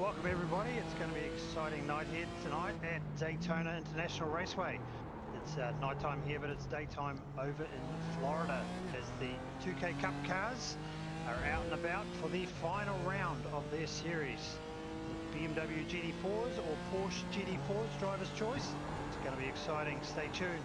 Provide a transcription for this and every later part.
Welcome everybody. It's going to be an exciting night here tonight at Daytona International Raceway. It's nighttime here, but it's daytime over in Florida as the 2K Cup cars are out and about for the final round of their series. BMW GT4s or Porsche GT4s, driver's choice. It's going to be exciting. Stay tuned.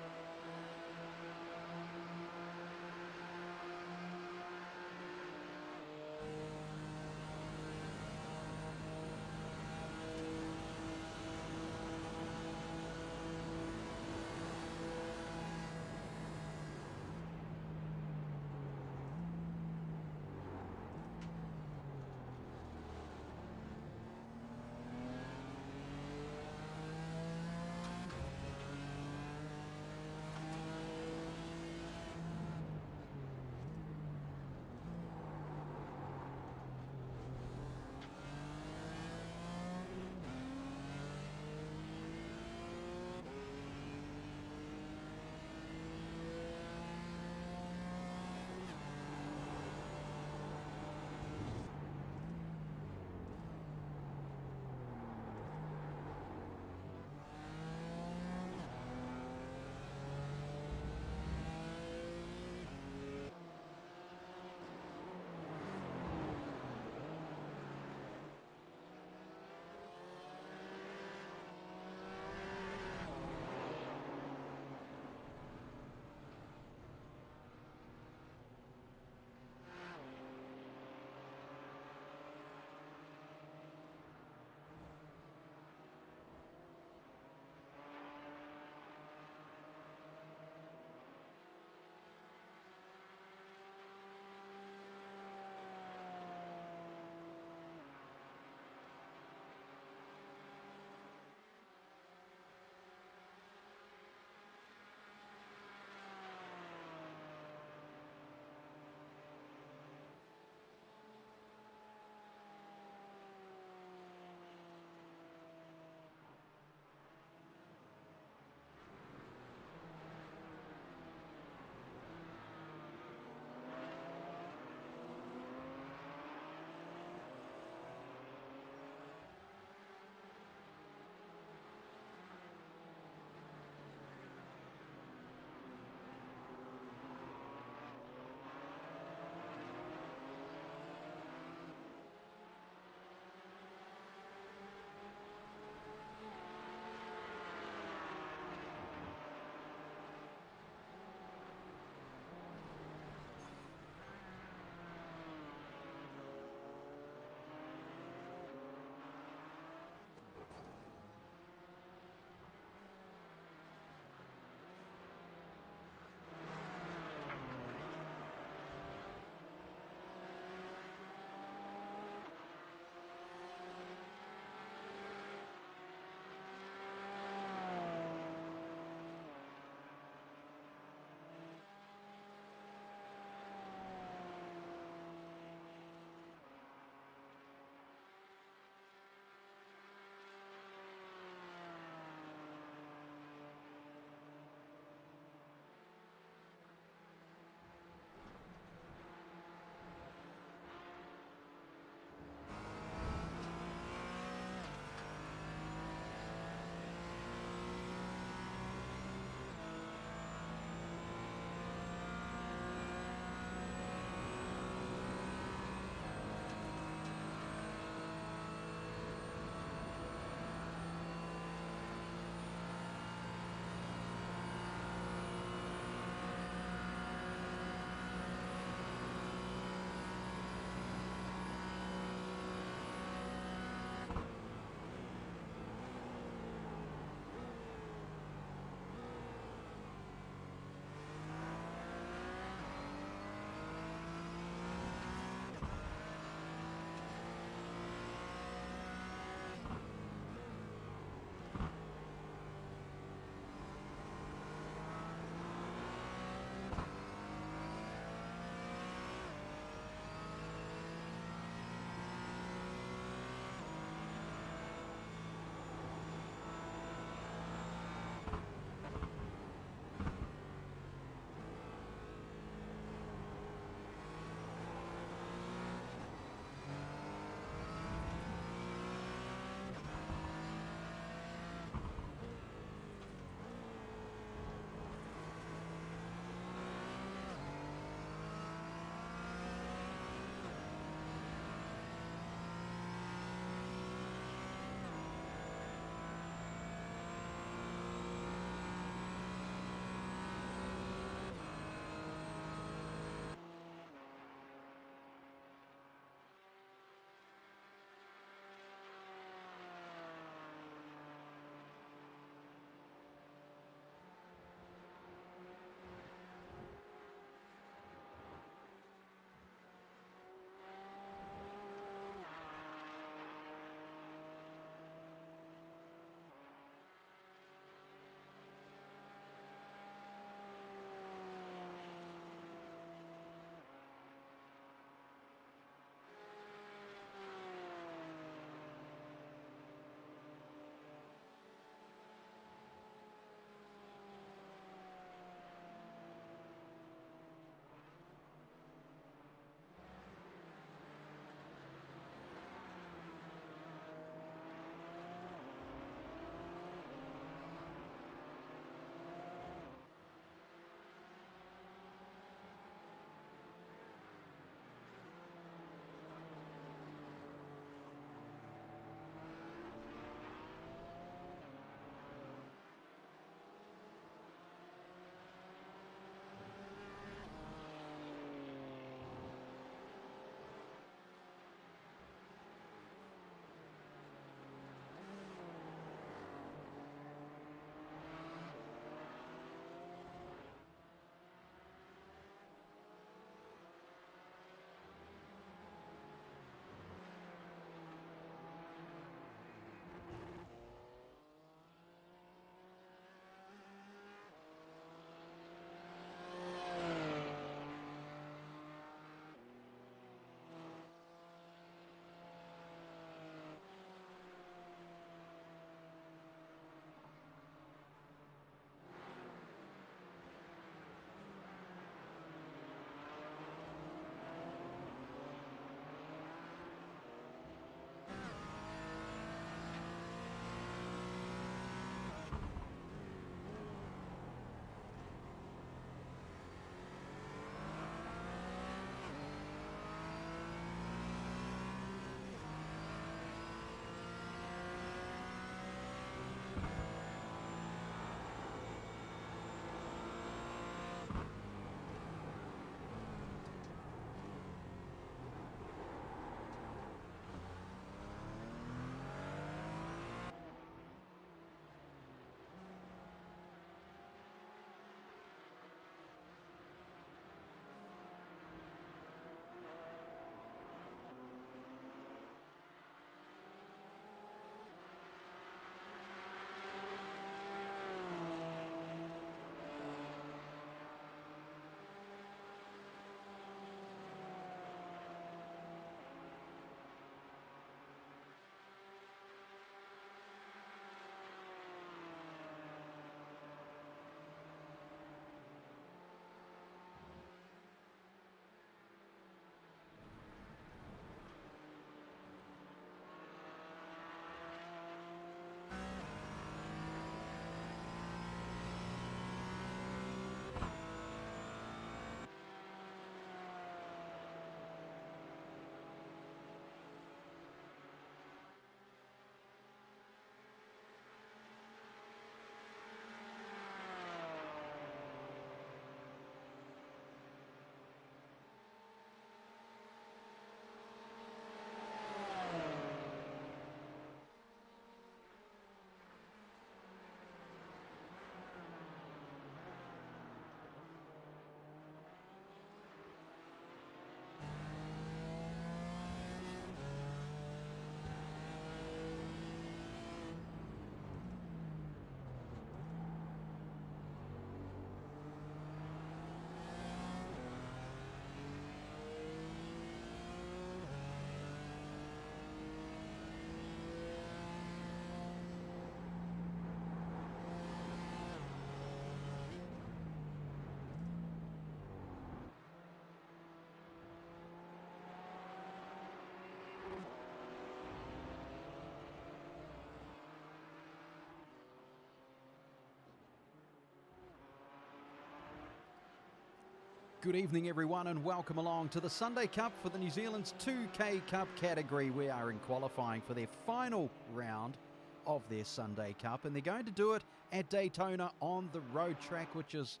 Good evening everyone and welcome along to the Sunday Cup for the New Zealand's 2K Cup category. We are in qualifying for their final round of their Sunday Cup and they're going to do it at Daytona on the road track, which is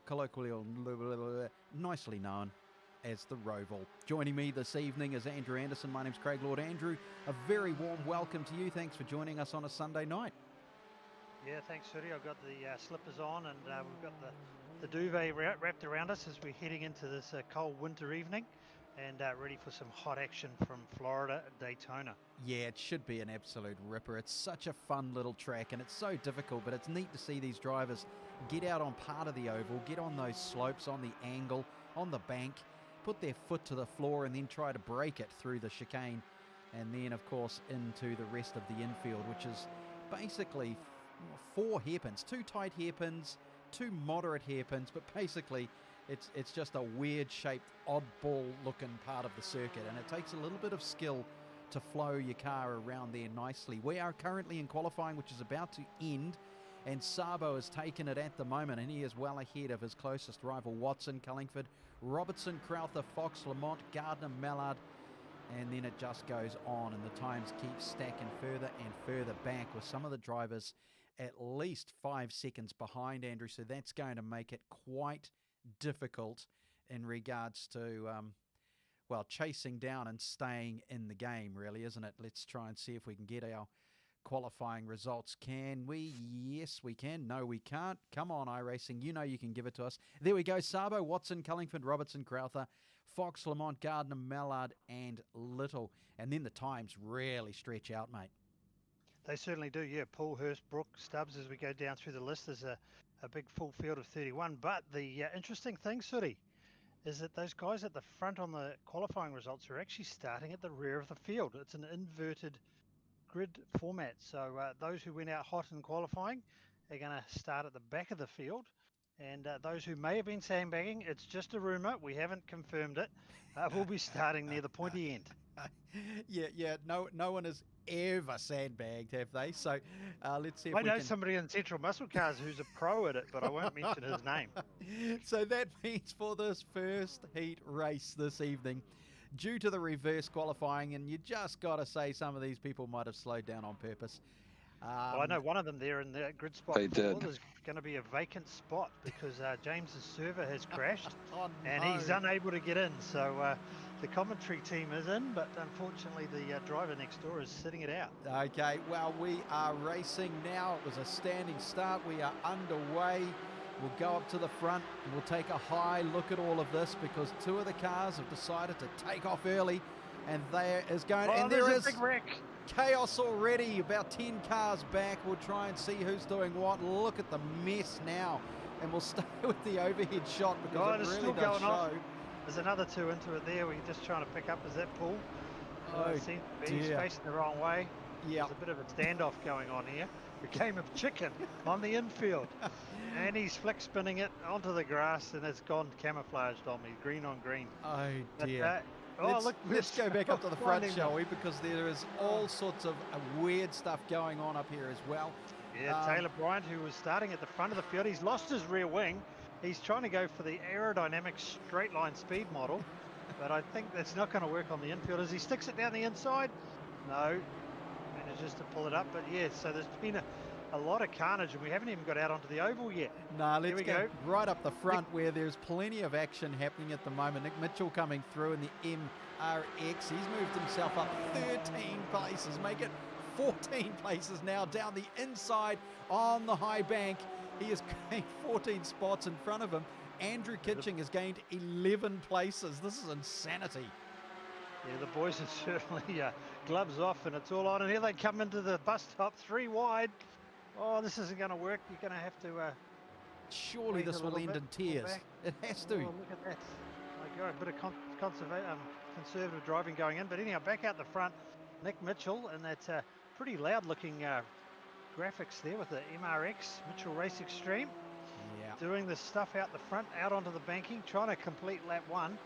colloquially nicely known as the Roval. Joining me this evening is Andrew Anderson. My name's Craig Lord. Andrew, a very warm welcome to you. Thanks for joining us on a Sunday night. Yeah, thanks, Sudi. I've got the slippers on and we've got the duvet wrapped around us as we're heading into this cold winter evening and ready for some hot action from Florida at Daytona. Yeah, it should be an absolute ripper. It's such a fun little track and it's so difficult, but it's neat to see these drivers get out on part of the oval, get on those slopes, on the angle, on the bank, put their foot to the floor and then try to break it through the chicane and then, of course, into the rest of the infield, which is basically 4 hairpins, 2 tight hairpins, 2 moderate hairpins, but basically it's just a weird shaped, oddball looking part of the circuit, and it takes a little bit of skill to flow your car around there nicely. We are currently in qualifying, which is about to end, and Sabo has taken it at the moment, and he is well ahead of his closest rival, Watson, Cullingford, Robertson, Crowther, Fox, Lamont, Gardner, Mallard, and then it just goes on, and the times keep stacking further and further back with some of the drivers at least 5 seconds behind, Andrew, so that's going to make it quite difficult in regards to, well, chasing down and staying in the game, really, isn't it? Let's try and see if we can get our qualifying results. Can we? Yes, we can. No, we can't. Come on, iRacing. You know you can give it to us. There we go. Sabo, Watson, Cullingford, Robertson, Crowther, Fox, Lamont, Gardner, Mallard, and Little. And then the times really stretch out, mate. They certainly do, yeah. Paul, Hurst, Brooke, Stubbs, as we go down through the list, there's a big full field of 31. But the interesting thing, Sudi, is that those guys at the front on the qualifying results are actually starting at the rear of the field. It's an inverted grid format. So those who went out hot in qualifying are going to start at the back of the field. And those who may have been sandbagging, it's just a rumour. We haven't confirmed it. We'll be starting near the pointy end. Yeah. No one has ever sandbagged, have they? So let's see if I we know can... somebody in Central Muscle Cars who's a pro at it, but I won't mention his name. So that means for this first heat race this evening, due to the reverse qualifying, and you just got to say some of these people might have slowed down on purpose. Well, I know one of them there in the grid spot. There's going to be a vacant spot because James's server has crashed and he's unable to get in. So the commentary team is in, but unfortunately the driver next door is sitting it out. Okay, well, we are racing now. It was a standing start. We are underway. We'll go up to the front and we'll take a high look at all of this because 2 of the cars have decided to take off early, and there is going... and there is a big wreck. Chaos already, about 10 cars back. We'll try and see who's doing what. Look at the mess now, and we'll stay with the overhead shot because it really does show. There's another 2 into it there. We're just trying to pick up. Is that Paul? Oh, he's facing the wrong way. Yeah. There's a bit of a standoff going on here. A game of chicken on the infield. And he's flick spinning it onto the grass, and it's gone camouflaged on me, green on green. Oh, dear. But, let's go back up to the front, shall we? Because there is all sorts of weird stuff going on up here as well. Yeah, Taylor Bryant, who was starting at the front of the field, he's lost his rear wing. He's trying to go for the aerodynamic straight line speed model, but I think that's not going to work on the infield as he sticks it down the inside. No, manages to pull it up, but yeah, so there's been a lot of carnage, and we haven't even got out onto the oval yet. Let's go right up the front where there's plenty of action happening at the moment. Nick Mitchell coming through in the MRX. He's moved himself up 13 places, make it 14 places now down the inside on the high bank. He has gained 14 spots in front of him. Andrew Kitching has gained 11 places. This is insanity. Yeah, the boys are certainly gloves off, and it's all on. And here they come into the bus stop, 3 wide. Oh, this isn't going to work. You're going to have to... surely this will end in tears. It has to. Oh, look at that. My God, a bit of conservative driving going in. But anyhow, back out the front, Nick Mitchell, and that's pretty loud-looking graphics there with the MRX, Mitchell Race Extreme. Yeah. Doing the stuff out the front, out onto the banking, trying to complete lap 1.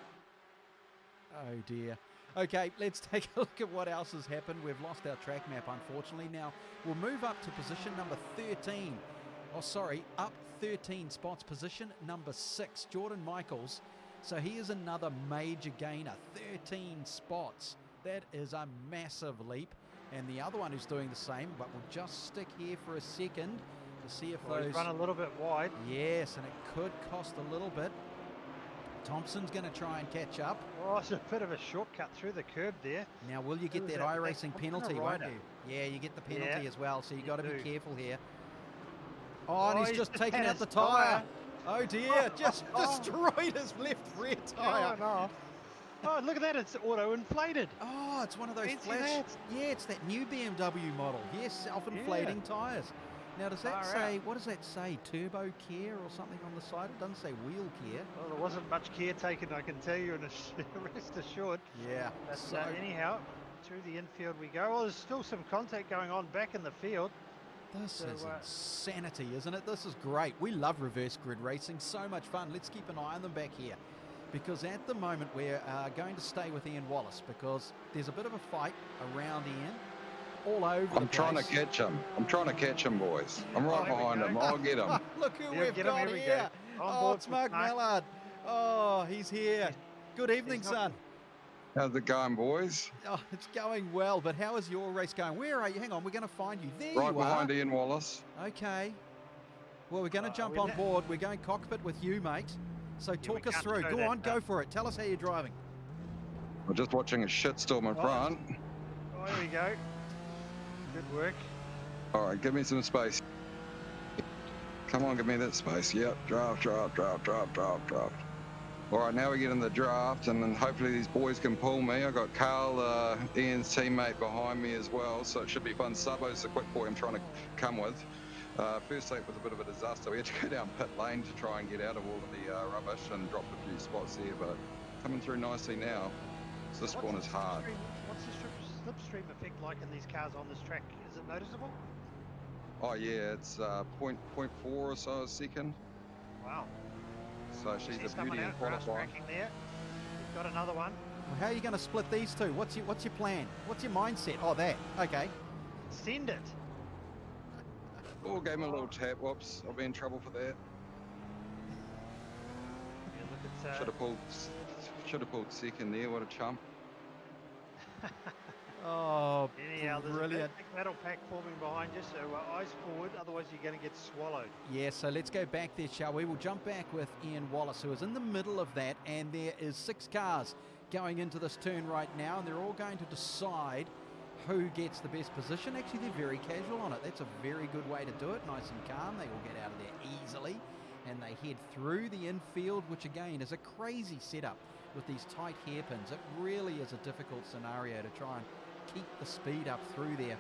Oh, dear. Okay, let's take a look at what else has happened. We've lost our track map, unfortunately. Now, we'll move up to position number 13. Oh, sorry, up 13 spots. Position number 6. Jordan Michaels So he is another major gainer, 13 spots. That is a massive leap. And the other one who's doing the same, but we'll just stick here for a second to see if those... He's run a little bit wide. Yes, and it could cost a little bit. Thompson's going to try and catch up. Oh, it's a bit of a shortcut through the curb there. Now, will you get that iRacing penalty, won't you? Yeah, you get the penalty as well, so you've got to be careful here. Oh, and he's just taken out the tyre. Oh, dear, just destroyed his left rear tyre. Oh, look at that, it's auto-inflated. Oh, it's one of those flash... Yeah, it's that new BMW model. Yes, self-inflating tyres. Now, does that say, what does that say? Turbo care or something on the side? It doesn't say wheel care. Well, there wasn't much care taken, I can tell you, and rest assured. Yeah. But anyhow, through the infield we go. Well, there's still some contact going on back in the field. This is insanity, isn't it? This is great. We love reverse grid racing. So much fun. Let's keep an eye on them back here. Because at the moment we're going to stay with Ian Wallace because there's a bit of a fight around Ian. All over the place. I'm trying to catch him. I'm trying to catch him, boys. I'm right behind him. I'll get him. Look who we've got here. Oh, it's Mark Mallard. Oh, he's here. Good evening, son. How's it going, boys? Oh, it's going well, but how is your race going? Where are you? Hang on, we're going to find you. There right you are. Behind Ian Wallace. Okay. Well, we're going to jump on board. We're going cockpit with you, mate. So talk us through. Go on, go for it. Tell us how you're driving. We're just watching a shitstorm in front. Oh, here we go. Good work. All right, give me some space. Come on, give me that space. Yep, draft. All right, now we get in the draft, and then hopefully these boys can pull me. I've got Carl, Ian's teammate, behind me as well, so it should be fun. Sabo's the quick boy I'm trying to come with. First lap was a bit of a disaster. We had to go down pit lane to try and get out of all of the rubbish and dropped a few spots there, but coming through nicely now. So this spawn is hard. What's the slipstream effect like in these cars on this track? Is it noticeable? Oh yeah, it's 0.4 or so a second. Wow. So she's a beauty in qualifying. There. We've got another one. Well, how are you going to split these two? What's your plan? What's your mindset? Oh, that. Okay. Send it. Oh, gave him a little tap. Whoops, I'll be in trouble for that. Yeah, look at, should have pulled second there. What a chump. Oh, anyhow, brilliant. There's a big metal pack forming behind you, so eyes forward, otherwise you're going to get swallowed. Yeah, so let's go back there, shall we? We'll jump back with Ian Wallace, who is in the middle of that, and there is 6 cars going into this turn right now, and they're all going to decide who gets the best position. Actually, they're very casual on it. That's a very good way to do it, nice and calm. They all get out of there easily, and they head through the infield, which again is a crazy setup with these tight hairpins. It really is a difficult scenario to try and keep the speed up through there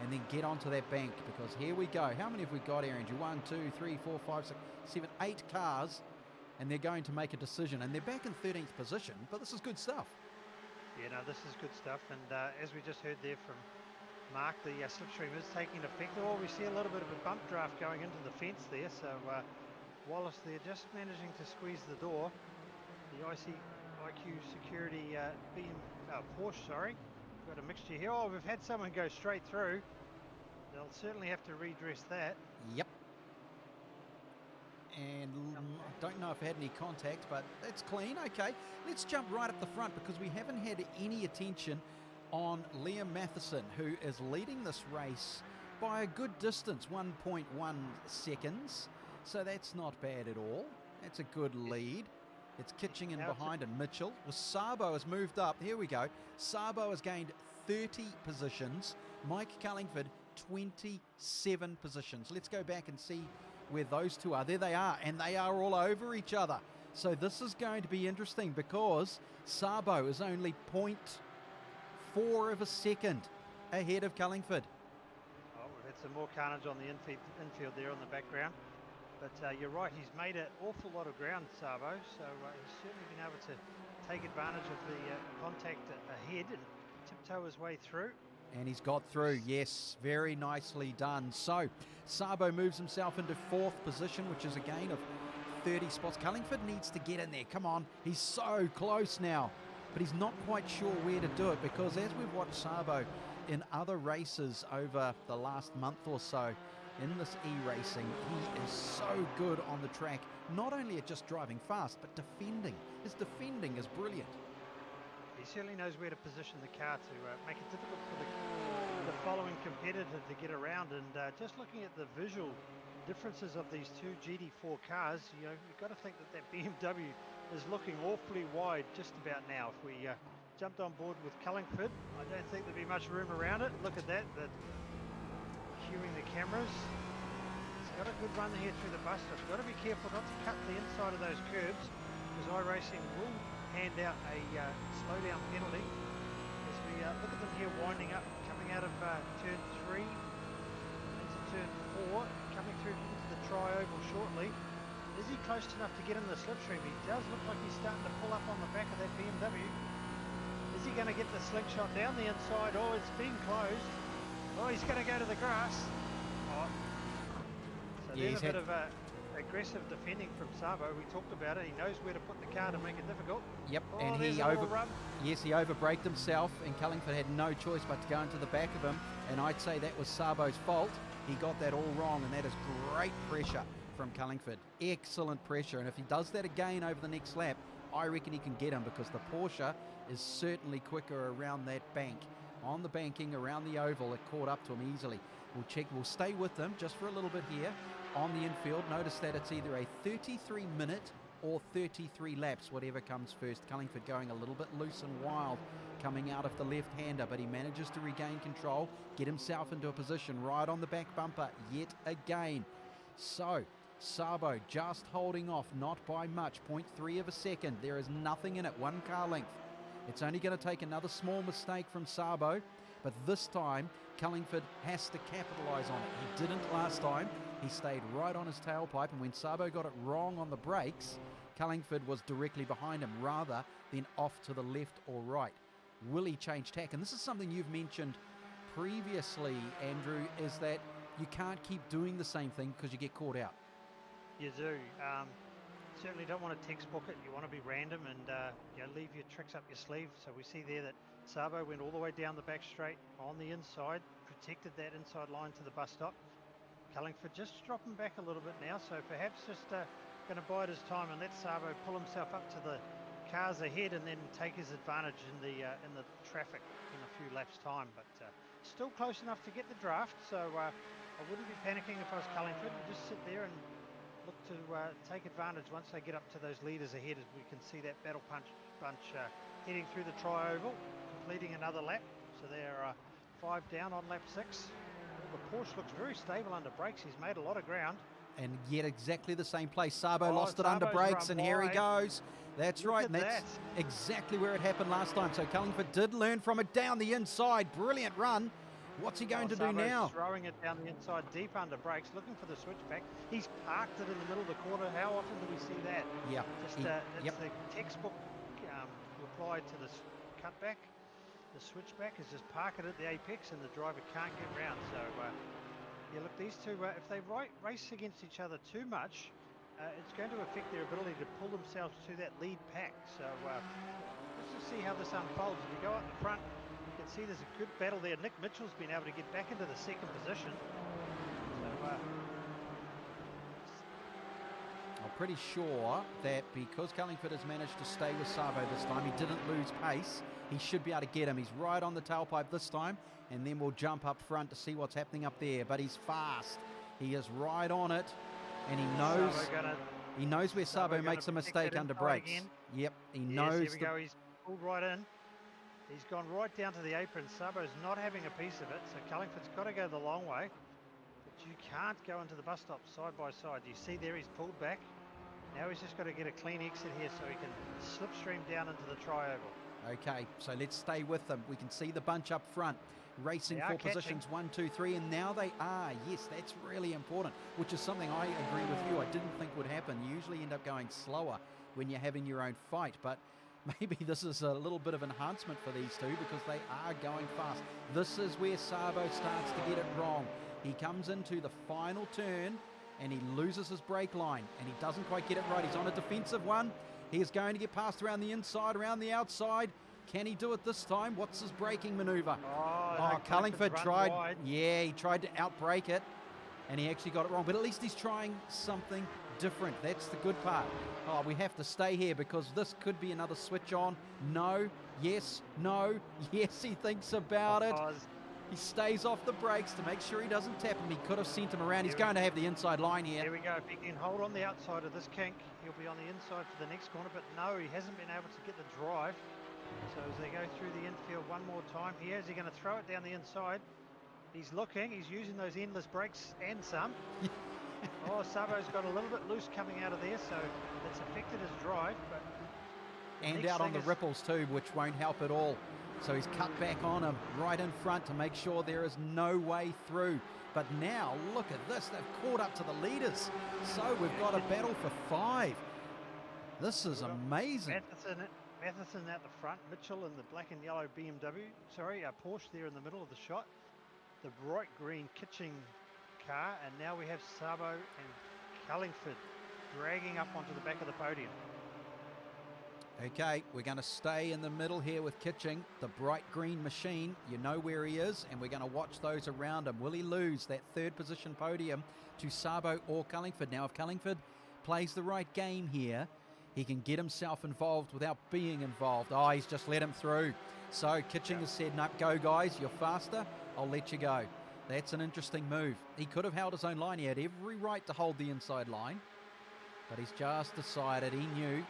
and then get onto that bank, because here we go. How many have we got, Aaron? 1, 2, 3, 4, 5, 6, 7, 8 cars, and they're going to make a decision, and they're back in 13th position, but this is good stuff. Yeah, no, this is good stuff, and as we just heard there from Mark, the slipstream is taking effect. Oh, we see a little bit of a bump draft going into the fence there, so Wallace there just managing to squeeze the door. The IQ Security Porsche, sorry. Got a mixture here. Oh, we've had someone go straight through. They'll certainly have to redress that. Yep. And I don't know if I had any contact, but that's clean. Okay, let's jump right up the front, because we haven't had any attention on Liam Matheson, who is leading this race by a good distance, 1.1 seconds. So that's not bad at all. That's a good lead. It's Kitching in behind, and Mitchell. Well, Sabo has moved up. Here we go. Sabo has gained 30 positions. Mike Cullingford, 27 positions. Let's go back and see where those two are. There they are, and they are all over each other. So this is going to be interesting, because Sabo is only 0.4 of a second ahead of Cullingford. Oh, we've had some more carnage on the infield there on the background. But you're right, he's made an awful lot of ground, Sabo, so he's certainly been able to take advantage of the contact ahead and tiptoe his way through. And he's got through, yes, very nicely done. So Sabo moves himself into 4th position, which is a gain of 30 spots. Cullingford needs to get in there. Come on, he's so close now, but he's not quite sure where to do it, because as we've watched Sabo in other races over the last month or so, in this e-racing. He is so good on the track, not only at just driving fast, but defending. His defending is brilliant. He certainly knows where to position the car to make it difficult for the following competitor to get around. And just looking at the visual differences of these two GT4 cars, you know, you've got to think that BMW is looking awfully wide just about now. If we jumped on board with Cullingford, I don't think there'd be much room around it. Look at that, cueing the cameras. It's got a good run here through the bus. It's got to be careful not to cut the inside of those curbs, because iRacing will hand out a slow down penalty. As we look at them here winding up, coming out of turn 3 into turn 4, coming through into the tri-oval shortly. Is he close enough to get in the slipstream? He does look like he's starting to pull up on the back of that BMW. Is he going to get the slingshot down the inside? Oh, it's been closed. Oh, he's going to go to the grass. Oh. So Yeah, there's a bit of aggressive defending from Sabo. We talked about it. He knows where to put the car to make it difficult. Yep, Oh, and he he overbraked himself, and Cullingford had no choice but to go into the back of him. And I'd say that was Sabo's fault. He got that all wrong, and that is great pressure from Cullingford. Excellent pressure, and if he does that again over the next lap, I reckon he can get him, because the Porsche is certainly quicker around that bank. On the banking around the oval, it caught up to him easily. We'll stay with them just for a little bit here on the infield. Notice that it's either a 33 minute or 33 laps, whatever comes first. Cullingford going a little bit loose and wild coming out of the left-hander, but he manages to regain control, get himself into a position right on the back bumper yet again. So Sabo just holding off, not by much, 0.3 of a second. There is nothing in it, 1 car length. It's only going to take another small mistake from Sabo, but this time Cullingford has to capitalise on it. He didn't last time. He stayed right on his tailpipe, and when Sabo got it wrong on the brakes, Cullingford was directly behind him rather than off to the left or right. Will he change tack? And this is something you've mentioned previously, Andrew, is that you can't keep doing the same thing because you get caught out. You do. Certainly don't want to textbook it. You want to be random and leave your tricks up your sleeve. So we see there that Sabo went all the way down the back straight on the inside, protected that inside line to the bus stop. Cullingford just dropping back a little bit now, so perhaps just going to bide his time and let Sabo pull himself up to the cars ahead and then take his advantage in the traffic in a few laps time. But still close enough to get the draft, so I wouldn't be panicking if I was Cullingford. Just sit there and look to take advantage once they get up to those leaders ahead, as we can see that battle bunch heading through the tri-oval, completing another lap. So they're 5 down on lap 6. The Porsche looks very stable under brakes. He's made a lot of ground. And yet exactly the same place. Sabo lost it under brakes, and here he goes. That's right, and that's exactly where it happened last time. So Cullingford did learn from it down the inside. Brilliant run. What's he going to do now? Throwing it down the inside, deep under brakes, looking for the switchback. He's parked it in the middle of the corner. How often do we see that? Yeah. Just it's the textbook reply to the cutback. The switchback is just park it at the apex, and the driver can't get round. So yeah, look, these two, if they race against each other too much, it's going to affect their ability to pull themselves to that lead pack. So let's just see how this unfolds. If you go out in the front, you can see there's a good battle there. Nick Mitchell's been able to get back into the second position. So I'm pretty sure that because Cullingford has managed to stay with Sabo this time, he didn't lose pace. He should be able to get him. He's right on the tailpipe this time, and then we'll jump up front to see what's happening up there. But he's fast. He is right on it, and he knows where Sabo makes a mistake under brakes. Yep, he knows. Here we go. He's pulled right in. He's gone right down to the apron. Sabo's not having a piece of it, so Cullingford's got to go the long way. But you can't go into the bus stop side by side. You see there, he's pulled back. Now he's just got to get a clean exit here so he can slipstream down into the tri-oval. Okay, so let's stay with them. We can see the bunch up front racing for positions 1, 2, 3, and now they are. Yes, that's really important, which is something I agree with you. I didn't think would happen. You usually end up going slower when you're having your own fight, but maybe this is a little bit of enhancement for these two because they are going fast. This is where Sabo starts to get it wrong. He comes into the final turn and he loses his brake line and he doesn't quite get it right. He's on a defensive one. He is going to get past around the inside, around the outside. Can he do it this time? What's his braking maneuver? Oh, Cullingford tried. Wide. Yeah, he tried to outbrake it. and he actually got it wrong. But at least he's trying something different. That's the good part. Oh, we have to stay here because this could be another switch on. No, yes, no, yes, he thinks about it. He stays off the brakes to make sure he doesn't tap him. He could have sent him around. He's going to have the inside line here. Here we go. If he can hold on the outside of this kink, he'll be on the inside for the next corner. But no, he hasn't been able to get the drive. So as they go through the infield one more time here, is he going to throw it down the inside? He's looking. He's using those endless brakes and some. Oh, Sabo's got a little bit loose coming out of there, so it's affected his drive. But and out on the ripples too, which won't help at all. So he's cut back on him right in front to make sure there is no way through. But now, look at this. They've caught up to the leaders. So we've got a battle for 5. This is amazing. Matheson at the front. Mitchell in the black and yellow BMW. Sorry, Porsche there in the middle of the shot. The bright green Kitching car. And now we have Sabo and Cullingford dragging up onto the back of the podium. Okay, we're going to stay in the middle here with Kitching, the bright green machine. You know where he is, and we're going to watch those around him. Will he lose that 3rd position podium to Sabo or Cullingford? Now, if Cullingford plays the right game here, he can get himself involved without being involved. Oh, he's just let him through. So Kitching has said, no, go guys, you're faster, I'll let you go. That's an interesting move. He could have held his own line. He had every right to hold the inside line, but he's just decided, he knew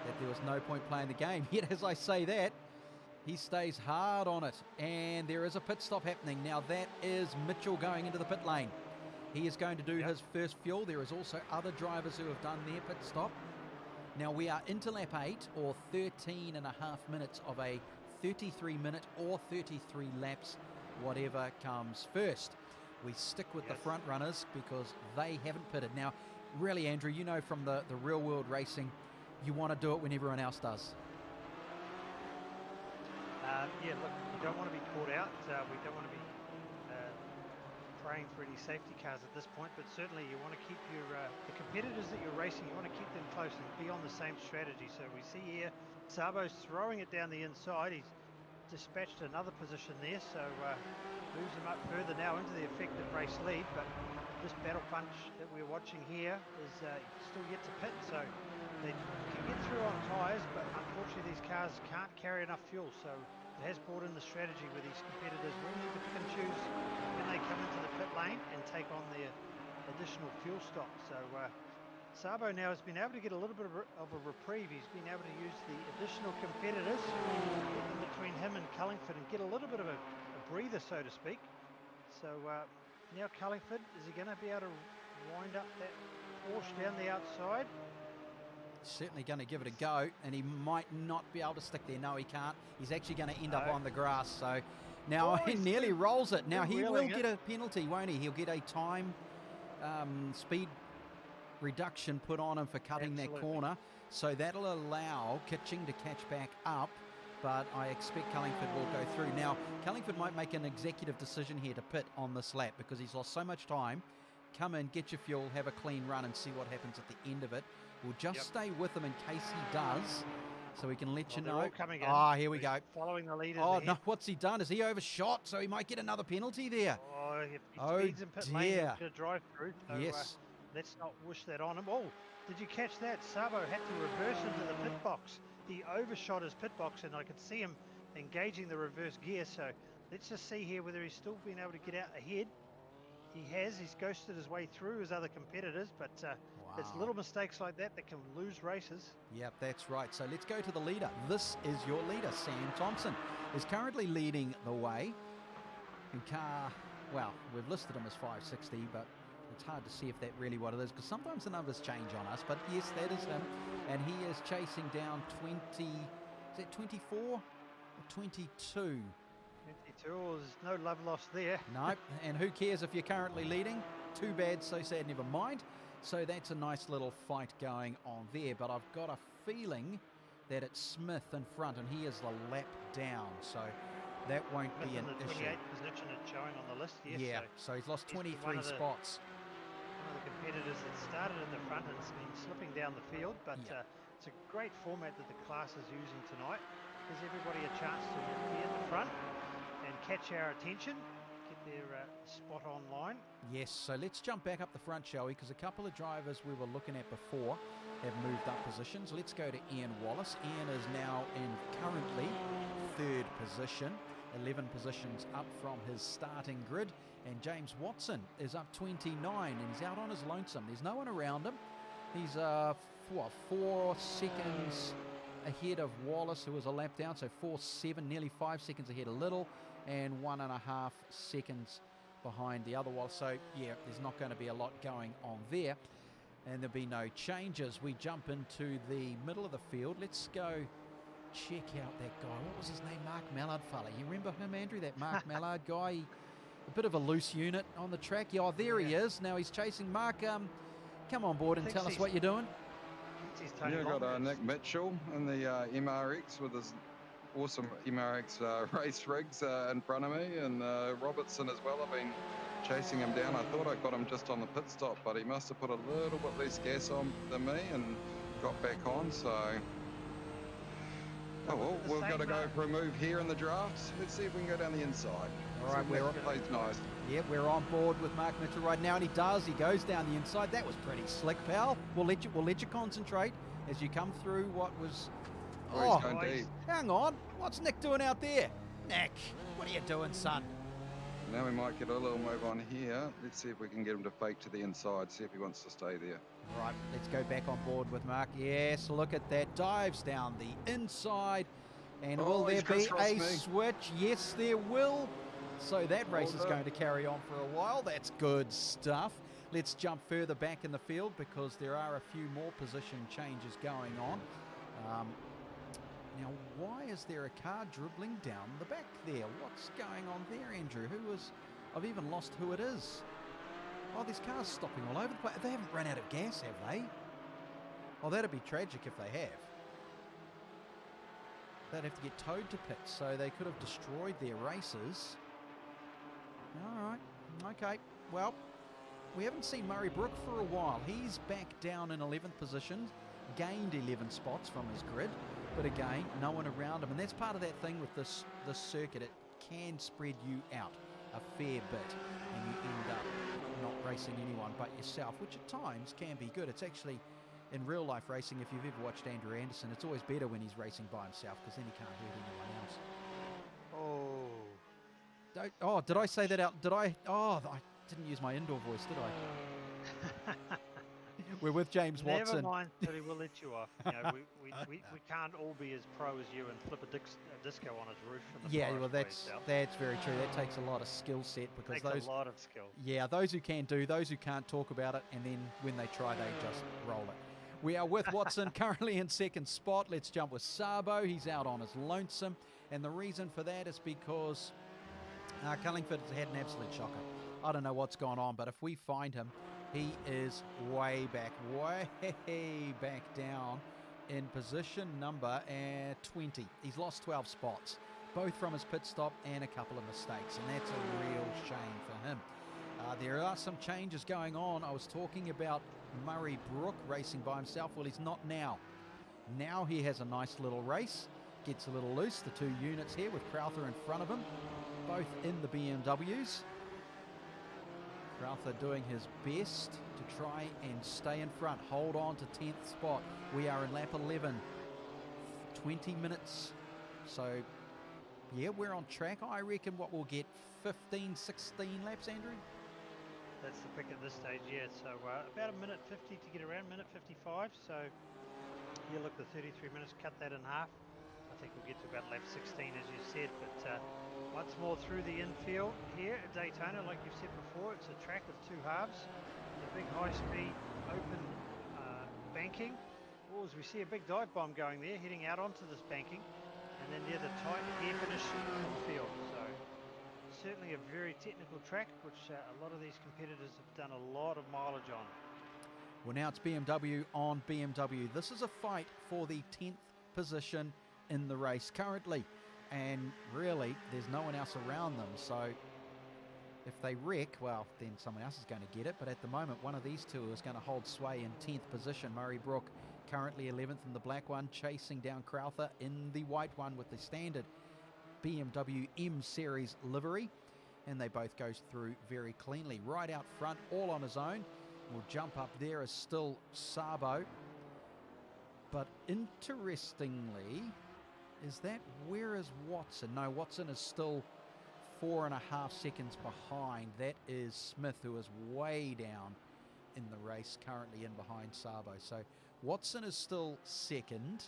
that there was no point playing the game. Yet as I say that, he stays hard on it, and there is a pit stop happening. Now that is Mitchell going into the pit lane. He is going to do his first fuel. There is also other drivers who have done their pit stop. Now we are into lap 8, or 13 and a half minutes of a 33-minute or 33 laps, whatever comes first. We stick with the front runners because they haven't pitted. Now, really, Andrew, you know from the real world racing, you want to do it when everyone else does. Yeah, look, you don't want to be caught out. We don't want to be praying for any safety cars at this point, but certainly you want to keep your the competitors that you're racing, you want to keep them close and be on the same strategy. So we see here Sabo's throwing it down the inside. He's dispatched another position there, so moves him up further now into the effective race lead. But this battle punch that we're watching here is still yet to pit, so they can get through on tyres, but unfortunately these cars can't carry enough fuel. So it has brought in the strategy where these competitors will need to pick and choose when they come into the pit lane and take on their additional fuel stop. So Sabo now has been able to get a little bit of a reprieve. He's been able to use the additional competitors in between him and Cullingford and get a little bit of a breather, so to speak. So now Cullingford, is he going to be able to wind up that Porsche down the outside? Certainly going to give it a go, and he might not be able to stick there. No, he can't. He's actually going to end up on the grass. So now he nearly rolls it. Now he will get a penalty, won't he? He'll get a time speed reduction put on him for cutting that corner. So that'll allow Kitching to catch back up, but I expect Cullingford will go through. Now, Cullingford might make an executive decision here to pit on this lap because he's lost so much time. Come in, get your fuel, have a clean run and see what happens at the end of it. We'll just stay with him in case he does, so we can let you know. Ah, here we go. Following the leaders. Oh, no, what's he done? Is he overshot? So he might get another penalty there. Oh, if he speeds in pit lane, he's going to drive through. So, yes. Let's not wish that on him. Oh, did you catch that? Sabo had to reverse into the pit box. He overshot his pit box, and I could see him engaging the reverse gear. So let's just see here whether he's still been able to get out ahead. He has. He's ghosted his way through his other competitors, but it's little mistakes like that that can lose races. Yep, that's right. So let's go to the leader. This is your leader. Sam Thompson is currently leading the way. In car, well, we've listed him as 560, but it's hard to see if that's really what it is because sometimes the numbers change on us. But yes, that is him, and he is chasing down 20. Is that 24 or 22? 22, there's no love lost there. No, and who cares if you're currently leading? Too bad, so sad, never mind. So that's a nice little fight going on there, but I've got a feeling that it's Smith in front, and he is the lap down, so that won't be an issue. 28th position it's showing on the list, yes. Yeah, so he's lost 23 spots. One of the competitors that started in the front and has been slipping down the field, but it's a great format that the class is using tonight. Gives everybody a chance to be at the front and catch our attention, get their spot online. Yes, so let's jump back up the front, shall we? Because a couple of drivers we were looking at before have moved up positions. Let's go to Ian Wallace. Ian is now in currently 3rd position, 11 positions up from his starting grid. And James Watson is up 29 and he's out on his lonesome. There's no one around him. He's 4 seconds ahead of Wallace, who was a lap down, so 4.7, nearly 5 seconds ahead of Little, and 1.5 seconds behind the other Wallace. So yeah, there's not going to be a lot going on there, and there'll be no changes. We jump into the middle of the field. Let's go check out that guy. What was his name? Mark Mallard fella. You remember him, Andrew? That Mark Mallard guy? A bit of a loose unit on the track. Yeah, oh, there he is. Now he's chasing Mark. Come on board and tell us what you're doing. Yeah, got Nick Mitchell in the MRX with his awesome MRX race rigs in front of me, and Robertson as well. I've been chasing him down. I thought I got him just on the pit stop, but he must have put a little bit less gas on than me and got back on, so... Oh, well, we've got to go for a move here in the drafts. Let's see if we can go down the inside. All right, we're plays nice. Yeah, we're on board with Mark Mitchell right now, and he does. He goes down the inside. That was pretty slick, pal. We'll let you concentrate as you come through what was... Oh, he's going deep. Hang on. What's Nick doing out there? Nick, what are you doing, son? Now we might get a little move on here. Let's see if we can get him to fake to the inside, see if he wants to stay there. All right, let's go back on board with Mark. Yes, look at that. Dives down the inside. And will there be a switch? Yes, there will. So that race is going to carry on for a while. That's good stuff. Let's jump further back in the field because there are a few more position changes going on. Now, why is there a car dribbling down the back there? What's going on there, Andrew? I've even lost who it is. Oh, there's cars stopping all over the place. They haven't run out of gas, have they? Oh, that'd be tragic if they have. They'd have to get towed to pits, so they could have destroyed their races. All right, okay. Well, we haven't seen Murray Brook for a while. He's back down in 11th position, gained 11 spots from his grid, but again, no one around him. And that's part of that thing with this circuit. It can spread you out a fair bit, and you end up not racing anyone but yourself, which at times can be good. It's actually, in real life racing, if you've ever watched Andrew Anderson, it's always better when he's racing by himself because then he can't hurt anyone else. Oh, did I say that out? Did I? Oh, I didn't use my indoor voice, did I? We're with James Watson. Never mind, Teddy, we'll let you off. You know, we can't all be as pro as you and flip a disco on his roof. Well, that's very true. That takes a lot of skill set because takes a lot of skill. Yeah, those who can do, those who can't talk about it, and then when they try, they just roll it. We are with Watson currently in 2nd spot. Let's jump with Sabo. He's out on his lonesome, and the reason for that is because Cullingford had an absolute shocker. I don't know what's gone on, but if we find him, he is way back down in position number 20. He's lost 12 spots, both from his pit stop and a couple of mistakes, and that's a real shame for him. There are some changes going on. I was talking about Murray Brook racing by himself. Well, he's not now. Now he has a nice little race, gets a little loose. The two units here with Crowther in front of him, both in the BMWs. Crowther doing his best to try and stay in front, hold on to 10th spot. We are in lap 11, 20 minutes. So, yeah, we're on track. I reckon what we'll get 15, 16 laps, Andrew? That's the pick at this stage, yeah. So about a minute 50 to get around, minute 55. So, yeah, look, the 33 minutes, cut that in half. I think we'll get to about lap 16, as you said, but once more through the infield here at Daytona, like you've said before, it's a track with two halves. The big high-speed open banking. Oh, as we see a big dive bomb going there, heading out onto this banking, and then near the tight air finish field. So certainly a very technical track, which a lot of these competitors have done a lot of mileage on. Well, now it's BMW on BMW. This is a fight for the 10th position in the race currently. And really, there's no one else around them. So if they wreck, well, then someone else is going to get it. But at the moment, one of these two is going to hold sway in 10th position. Murray Brook currently 11th in the black one, chasing down Crowther in the white one with the standard BMW M Series livery. and they both go through very cleanly. Right out front, all on his own. Will jump up there is still Sabo. But interestingly, where is Watson? No, Watson is still 4.5 seconds behind. That is Smith, who is way down in the race, currently in behind Sabo. So Watson is still second,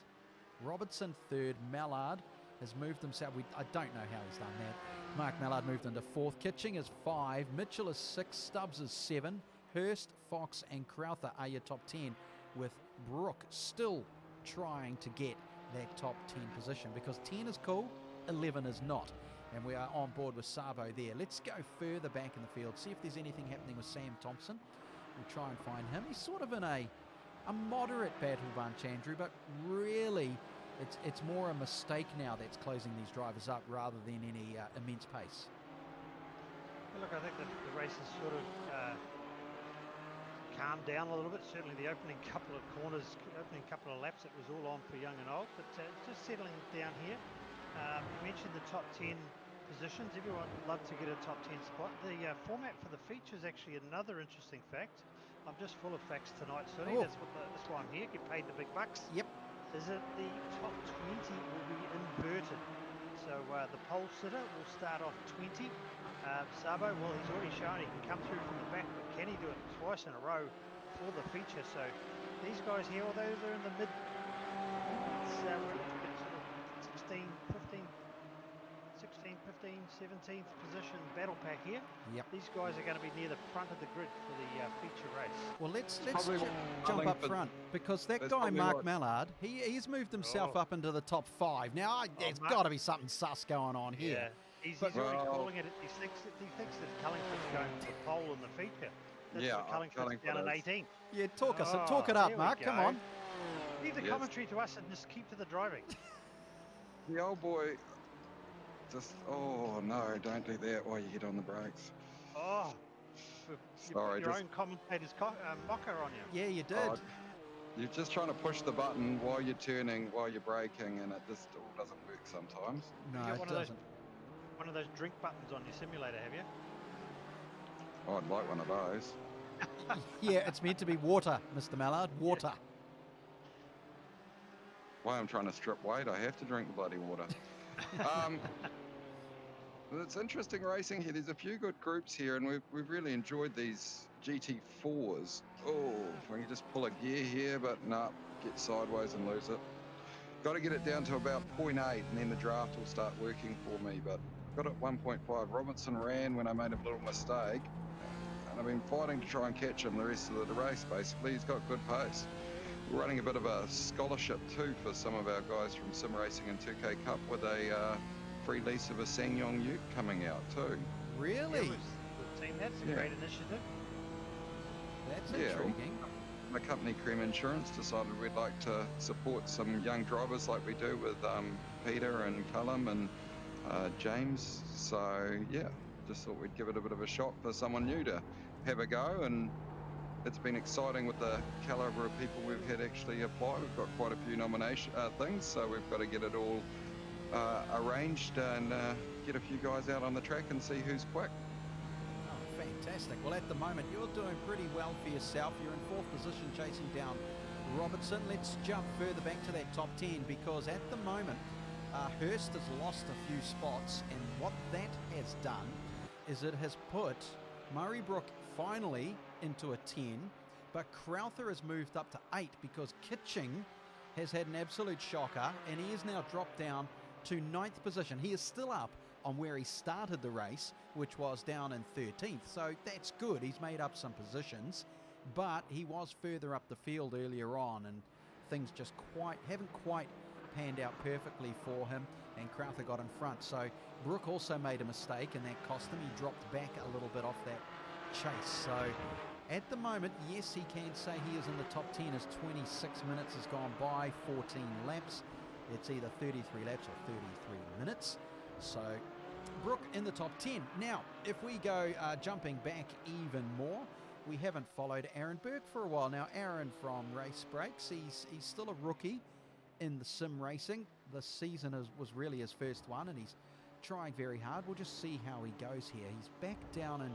Robertson third, Mallard has moved himself. I don't know how he's done that. Mark Mallard moved into fourth, Kitching is 5, Mitchell is 6, Stubbs is 7, Hurst, Fox and Crowther are your top 10, with Brooke still trying to get that top 10 position, because 10 is cool, 11 is not. And we are on board with Sabo there. Let's go further back in the field, see if there's anything happening with Sam Thompson. We'll try and find him. He's sort of in a moderate battle bunch, Andrew, but really it's more a mistake now that's closing these drivers up rather than any immense pace. Well, look, I think the race has sort of calmed down a little bit. Certainly the opening couple of corners, opening couple of laps, it was all on for young and old, but just settling down here. You mentioned the top 10 positions. Everyone would love to get a top 10 spot. The format for the feature is actually another interesting fact. I'm just full of facts tonight, Sonny. Oh. That's why I'm here. Get paid the big bucks. Yep. Is that the top 20 will be inverted. So the pole sitter will start off 20. Sabo, well, he's already shown he can come through from the back, but can he do it twice in a row for the feature? So these guys here, although they're in the mid, sort of 16, 15, 17th position battle pack here. Yep. These guys are going to be near the front of the grid for the feature race. Well, let's probably jump up for- front, because that that's guy, probably Mark what- Mallard, he's moved himself Oh. up into the top 5. Now, there's Mark- got to be something sus going on here. Yeah, he's But- already Well- calling it. He thinks that Cullingford's going for the pole in the feature. That's Yeah, what Cullingford's down in Cullingford is. 18th. Yeah, talk it Oh, up, there we Mark. Come go. on. Leave the Yes. commentary to us and just keep to the driving. The old boy just, oh no, don't do that while you hit on the brakes. Oh, you Sorry, put your just- own commentator's mocker on you. Yeah, you did. Oh, you're just trying to push the button while you're turning, while you're braking, and it just all doesn't work sometimes. No, You got it one of those- doesn't. One of those drink buttons on your simulator, have you? Oh, I'd like one of those. Yeah, it's meant to be water, Mr. Mallard. Water. Why I'm trying to strip weight, I have to drink the bloody water. It's interesting racing here. There's a few good groups here, and we've really enjoyed these GT4s. Oh, if I can just pull a gear here, but no, get sideways and lose it. Got to get it down to about 0.8, and then the draft will start working for me. But got it 1.5. Robinson ran when I made a little mistake, and I've been fighting to try and catch him the rest of the race. Basically, he's got good pace. We're running a bit of a scholarship too for some of our guys from Sim Racing and 2K Cup, with a free lease of a SsangYong Ute coming out too. Really? Good team. That's a Yeah. great initiative. That's Yeah. intriguing. My company, Cream Insurance, decided we'd like to support some young drivers like we do with Peter and Callum and James. So yeah, just thought we'd give it a bit of a shot for someone new to have a go, and it's been exciting with the caliber of people we've had actually apply. We've got quite a few nomination things, so we've got to get it all arranged and get a few guys out on the track and see who's quick. Oh, fantastic. Well, at the moment, you're doing pretty well for yourself. You're in 4th position, chasing down Robertson. Let's jump further back to that top 10, because at the moment, Hurst has lost a few spots, and what that has done is it has put Murray Brook finally into a 10, but Crowther has moved up to 8 because Kitching has had an absolute shocker, and he is now dropped down to 9th position. He is still up on where he started the race, which was down in 13th, so that's good. He's made up some positions, but he was further up the field earlier on, and things just haven't quite panned out perfectly for him, and Crowther got in front. So Brooke also made a mistake, and that cost him. He dropped back a little bit off that chase. So at the moment, yes, he can say he is in the top 10 as 26 minutes has gone by, 14 laps. It's either 33 laps or 33 minutes. So Brooke in the top 10. Now, if we go jumping back even more, we haven't followed Aaron Burke for a while. Now, Aaron from Race Breaks, he's still a rookie in the sim racing. This season was really his first one, and he's trying very hard. We'll just see how he goes here. He's back down in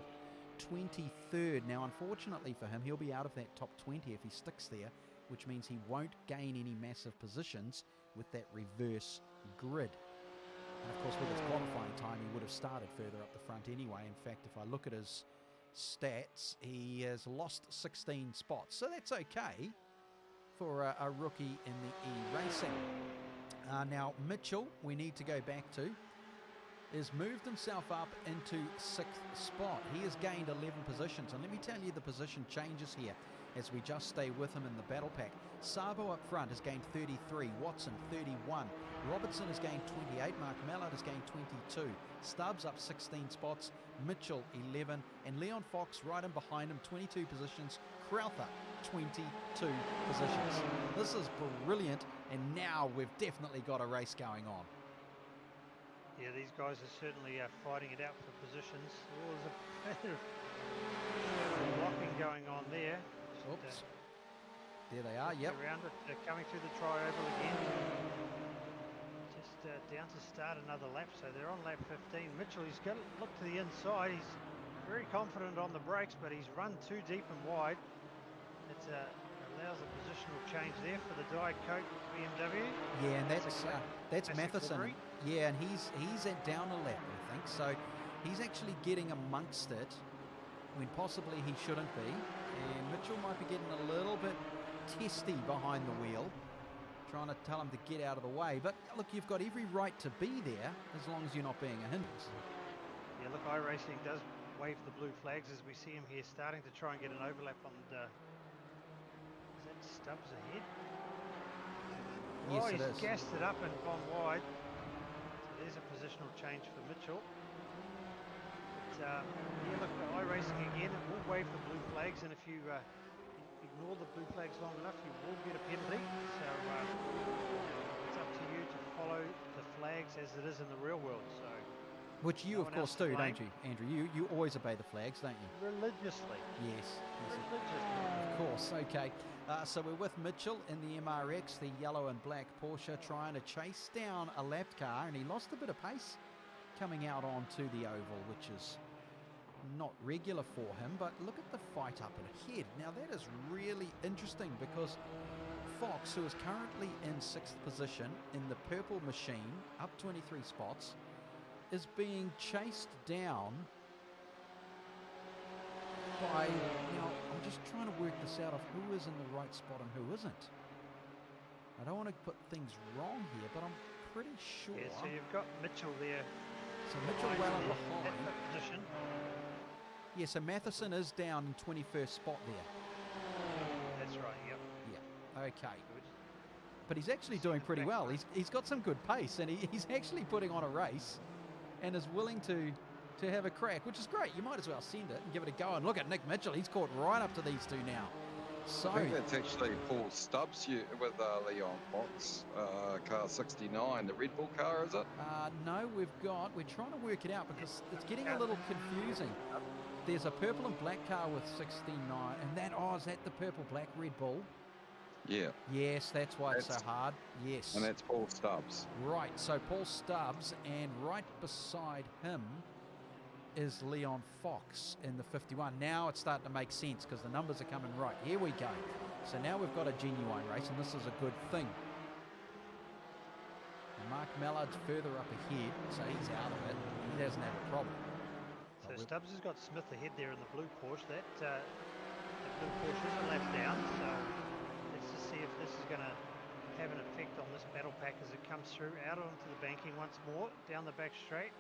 23rd. Now, unfortunately for him, he'll be out of that top 20 if he sticks there, which means he won't gain any massive positions with that reverse grid. And of course, with his qualifying time, he would have started further up the front anyway. In fact, if I look at his stats, he has lost 16 spots. So that's okay for a rookie in the e-racing. Now, Mitchell, we need to go back to, has moved himself up into 6th spot. He has gained 11 positions. And let me tell you, the position changes here as we just stay with him in the battle pack. Sabo up front has gained 33, Watson 31, Robertson has gained 28, Mark Mallard has gained 22, Stubbs up 16 spots, Mitchell 11, and Leon Fox right in behind him, 22 positions, Crowther 22 positions. This is brilliant, and now we've definitely got a race going on. Yeah, these guys are certainly fighting it out for positions. Oh, there's a bit of blocking going on there. Oops. There they are, yep. Around it, coming through the tri-oval again. Just down to start another lap, so they're on lap 15. Mitchell, he's got to look to the inside. He's very confident on the brakes, but he's run too deep and wide. It allows a positional change there for the Diet Coke BMW. Yeah, and that's Matheson. Livery. Yeah, and he's at down a lap, I think. So he's actually getting amongst it when possibly he shouldn't be. And Mitchell might be getting a little bit testy behind the wheel, trying to tell him to get out of the way. But look, you've got every right to be there as long as you're not being a hindrance. Yeah, look, iRacing does wave the blue flags as we see him here starting to try and get an overlap on the... Is that Stubbs ahead? Yes, it is. He's gassed it up and gone wide. So there's a positional change for Mitchell. But, yeah, look, iRacing again, it will wave the blue flags, and if you ignore the blue flags long enough, you will get a penalty. So it's up to you to follow the flags as it is in the real world. So, which you, of course, do, don't you, Andrew? You always obey the flags, don't you? Religiously. Yes. Religiously. Of course, okay. So we're with Mitchell in the MRX, the yellow and black Porsche, trying to chase down a lapped car, and he lost a bit of pace coming out onto the oval, which is not regular for him. But look at the fight up and ahead. Now that is really interesting, because Fox, who is currently in 6th position in the purple machine, up 23 spots, is being chased down by, now I'm just trying to work this out of who is in the right spot and who isn't. I don't want to put things wrong here, but I'm pretty sure. Yeah, so you've got Mitchell there. So Mitchell well behind. That position. Yeah, so Matheson is down in 21st spot there. That's right, yep. Yeah, okay. Good. But he's actually doing pretty well. He's got some good pace, and he's actually putting on a race and is willing to have a crack, which is great. You might as well send it and give it a go. And look at Nick Mitchell. He's caught right up to these two now. So I think that's actually Paul Stubbs with Leon Fox, car 69, the Red Bull car, is it? No, we're trying to work it out because it's getting a little confusing. There's a purple and black car with 69, and is that the purple black Red Bull? Yeah. Yes, that's why it's so hard. Yes. And that's Paul Stubbs. Right, so Paul Stubbs, and right beside him is Leon Fox in the 51. Now it's starting to make sense because the numbers are coming right. Here we go. So now we've got a genuine race, and this is a good thing. And Mark Mallard's further up ahead, so he's out of it. He doesn't have a problem. So Stubbs has got Smith ahead there in the blue Porsche. That blue Porsche is a lap down, so let's just see if this is going to have an effect on this battle pack as it comes through. Out onto the banking once more, down the back straight.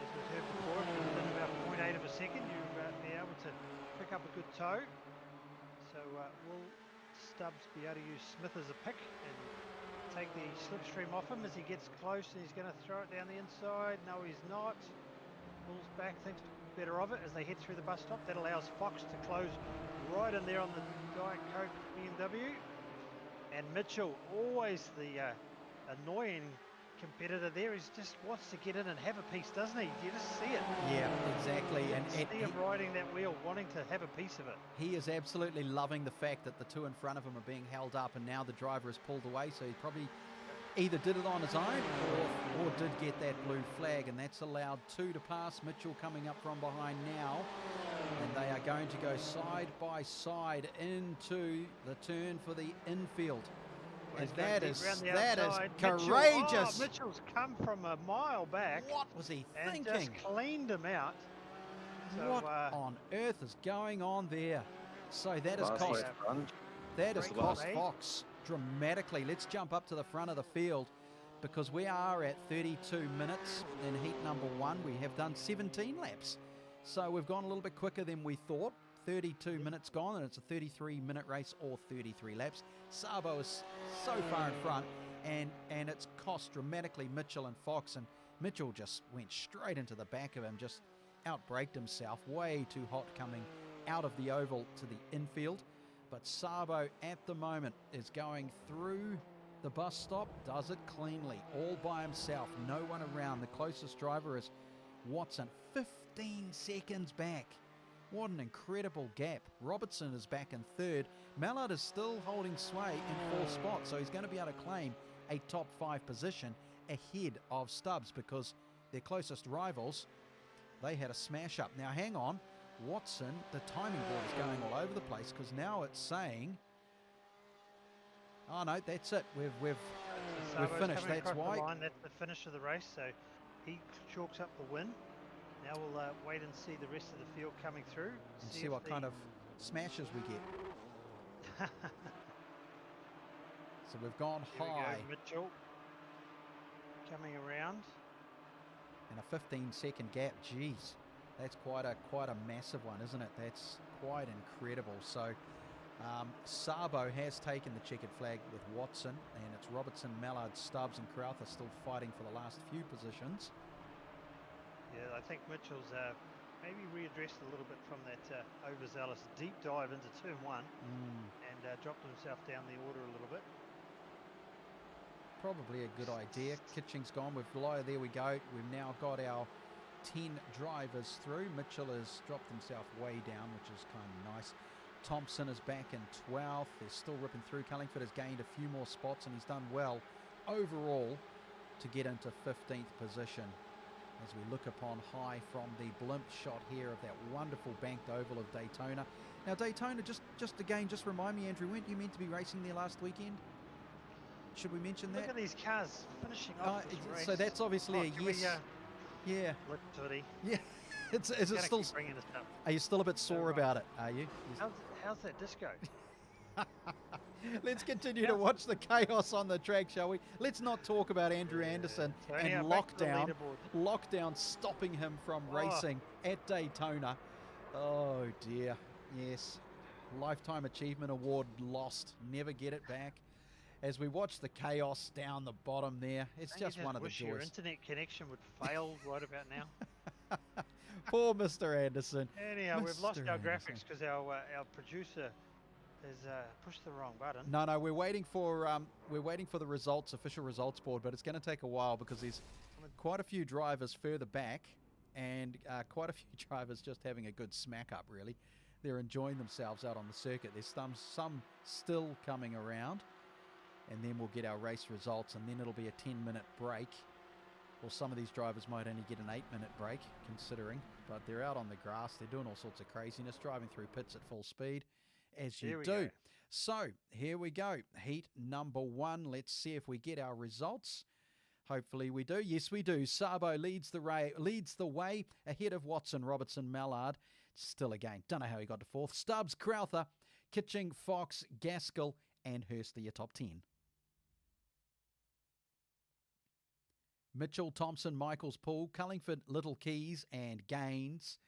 As we've heard before, within about 0.8 of a second, you'll be able to pick up a good tow. So will Stubbs be able to use Smith as a pick and take the slipstream off him as he gets close, and he's going to throw it down the inside? No, he's not. Pulls back, thinks better of it as they head through the bus stop. That allows Fox to close right in there on the Diet Coke BMW. And Mitchell, always the annoying competitor there. He just wants to get in and have a piece, doesn't he? You just see it. Yeah, exactly. And see him riding that wheel, wanting to have a piece of it. He is absolutely loving the fact that the two in front of him are being held up, and now the driver has pulled away, so he probably either did it on his own or did get that blue flag, and that's allowed 2 to pass. Mitchell coming up from behind now, and they are going to go side by side into the turn for the infield. And that is courageous. Mitchell's come from a mile back. What was he thinking? And just cleaned him out. So, what on earth is going on there? So that has cost Fox dramatically. Let's jump up to the front of the field, because we are at 32 minutes in heat number 1. We have done 17 laps. So we've gone a little bit quicker than we thought. 32 minutes gone, and it's a 33-minute race, or 33 laps. Sabo is so far in front, and it's cost dramatically Mitchell and Fox, and Mitchell just went straight into the back of him, just outbraked himself, way too hot coming out of the oval to the infield. But Sabo at the moment is going through the bus stop, does it cleanly, all by himself, no one around. The closest driver is Watson, 15 seconds back. What an incredible gap. Robertson is back in third. Mallard is still holding sway in 4th spot, so he's going to be able to claim a top 5 position ahead of Stubbs, because their closest rivals, they had a smash up. Now hang on, Watson, the timing board is going all over the place, because now it's saying, oh no, that's it, we've finished. That's why. That's the finish of the race, so he chalks up the win. Now we'll wait and see the rest of the field coming through. And see what kind of smashes we get. So we've gone high. Mitchell coming around. And a 15-second gap. Geez, that's quite a massive one, isn't it? That's quite incredible. So Sabo has taken the checkered flag with Watson, and it's Robertson, Mallard, Stubbs and Crowther still fighting for the last few positions. Yeah, I think Mitchell's maybe readdressed a little bit from that overzealous deep dive into turn 1 and dropped himself down the order a little bit. Probably a good idea. Kitching's gone. There we go. We've now got our 10 drivers through. Mitchell has dropped himself way down, which is kind of nice. Thompson is back in 12th. They're still ripping through. Cullingford has gained a few more spots, and he's done well overall to get into 15th position. As we look upon high from the blimp shot here of that wonderful banked oval of Daytona. Now Daytona, just remind me, Andrew, weren't you meant to be racing there last weekend? Should we mention that? Look at these cars finishing off this race. So that's obviously a yes. Yeah. Yeah. Is it still? Are you still a bit sore about it? Are you? How's that disco? Let's continue to watch the chaos on the track, shall we? Let's not talk about Andrew Anderson and lockdown stopping him from racing at Daytona. Oh dear, yes. Lifetime Achievement Award lost. Never get it back. As we watch the chaos down the bottom there, it's just one of the joys. Your internet connection would fail right about now. Poor Mr. Anderson. Anyhow, we've lost our graphics because our producer has pushed the wrong button. No, we're waiting for the results, official results board, but it's going to take a while because there's quite a few drivers further back, and quite a few drivers just having a good smack up. Really, they're enjoying themselves out on the circuit. There's some still coming around, and then we'll get our race results, and then it'll be a 10-minute break. Well, some of these drivers might only get an 8-minute break, considering, but they're out on the grass. They're doing all sorts of craziness, driving through pits at full speed. As you do. So here we go. Heat number 1. Let's see if we get our results. Hopefully we do. Yes, we do. Sabo leads the way ahead of Watson, Robertson, Mallard. Still again. Don't know how he got to 4th. Stubbs, Crowther, Kitching, Fox, Gaskell, and Hurst are your top 10. Mitchell, Thompson, Michaels, Poole, Cullingford, Little Keys, and Gaines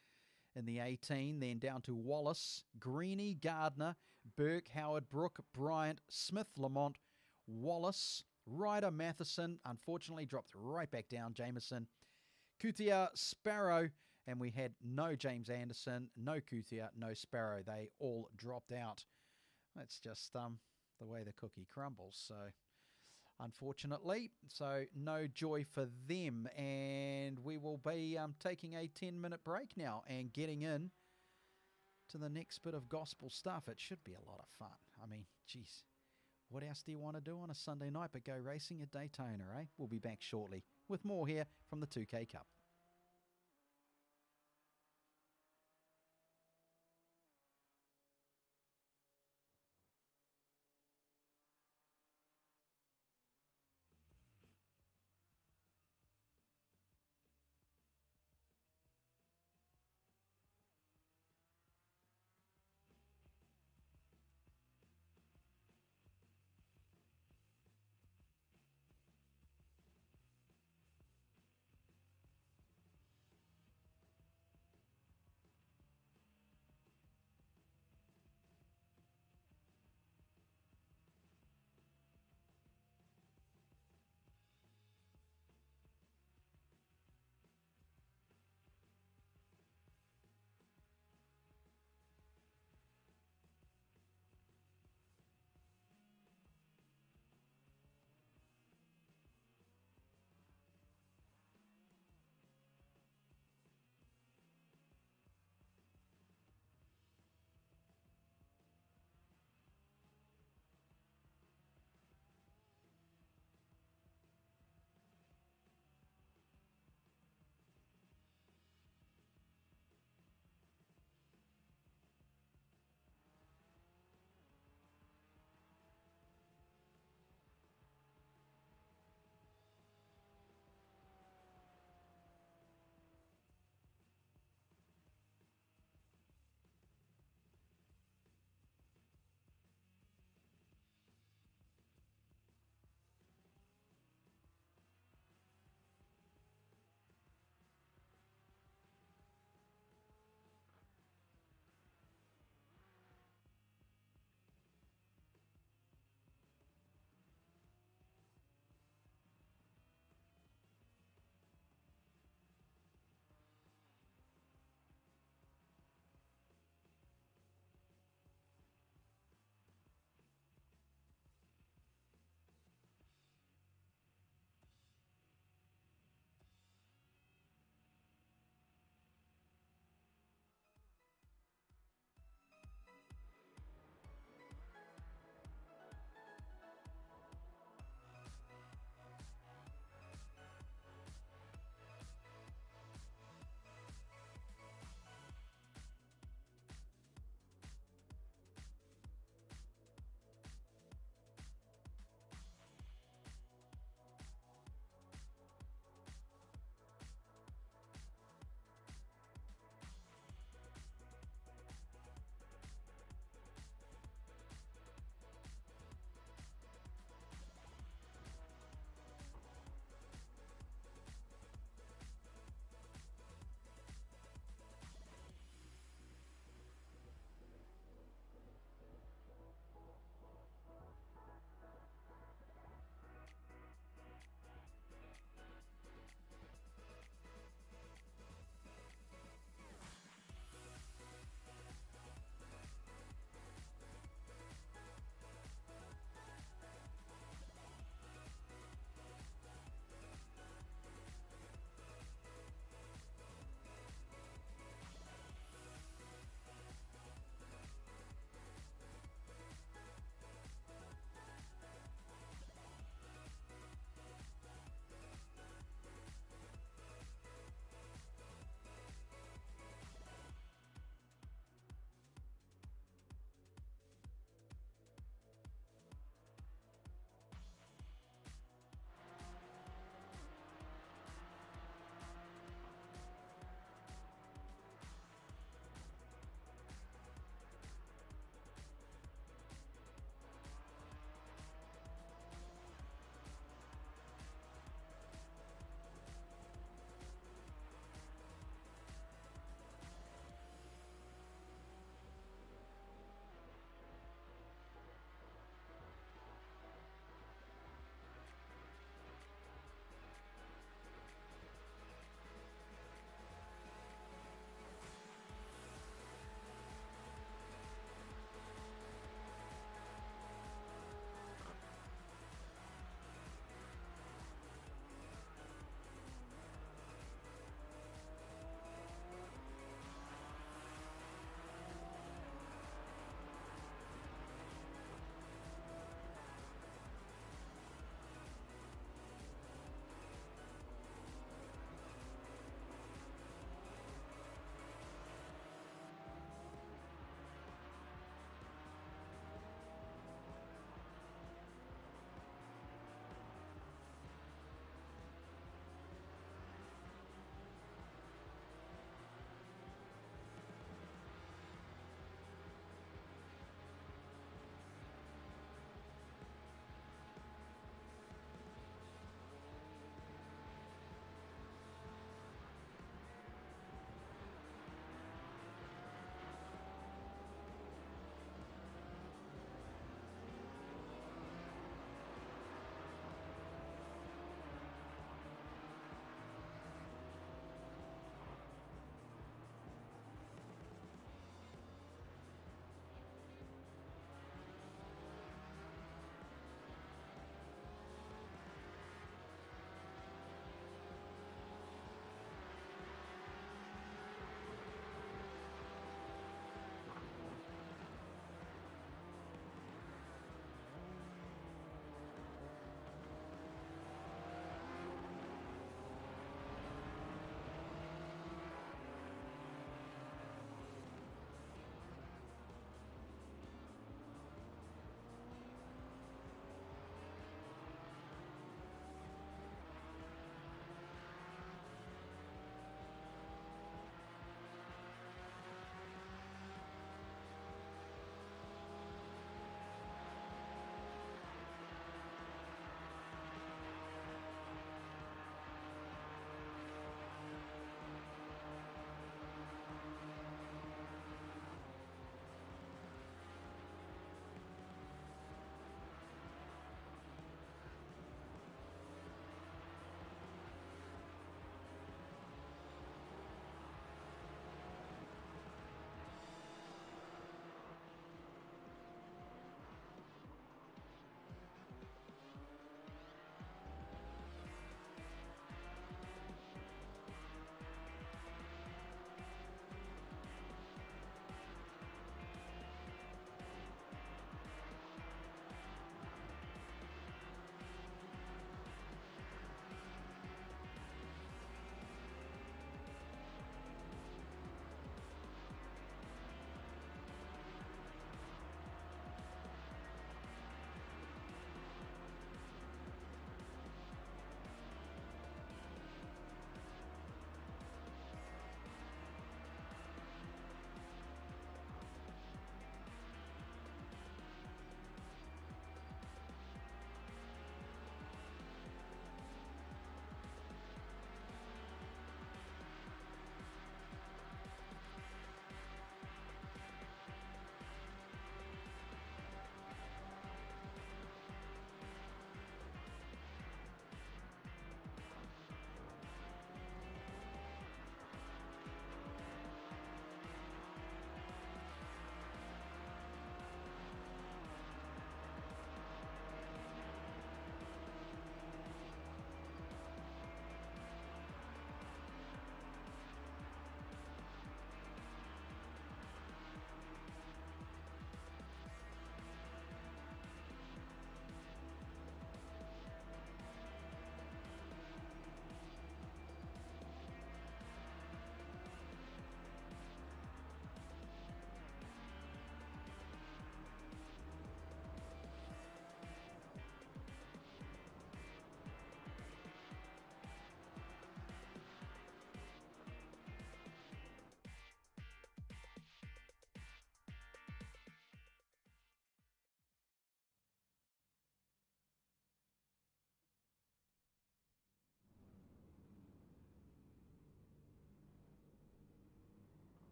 in the 18, then down to Wallace, Greeny, Gardner, Burke, Howard, Brook, Bryant, Smith, Lamont, Wallace, Ryder, Matheson, unfortunately dropped right back down, Jameson, Kuthia, Sparrow, and we had no James Anderson, no Kuthia, no Sparrow. They all dropped out. That's just the way the cookie crumbles, so unfortunately. So no joy for them, and we will be taking a 10-minute break now and getting in to the next bit of gospel stuff. It should be a lot of fun. I mean, geez, What else do you want to do on a Sunday night but go racing at Daytona, eh? We'll be back shortly with more here from the 2K Cup.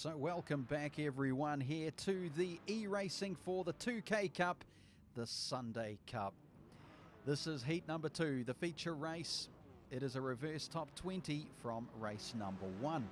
So welcome back everyone here to the iRacing for the 2K Cup, the Sunday Cup. This is heat number 2, the feature race. It is a reverse top 20 from race number 1.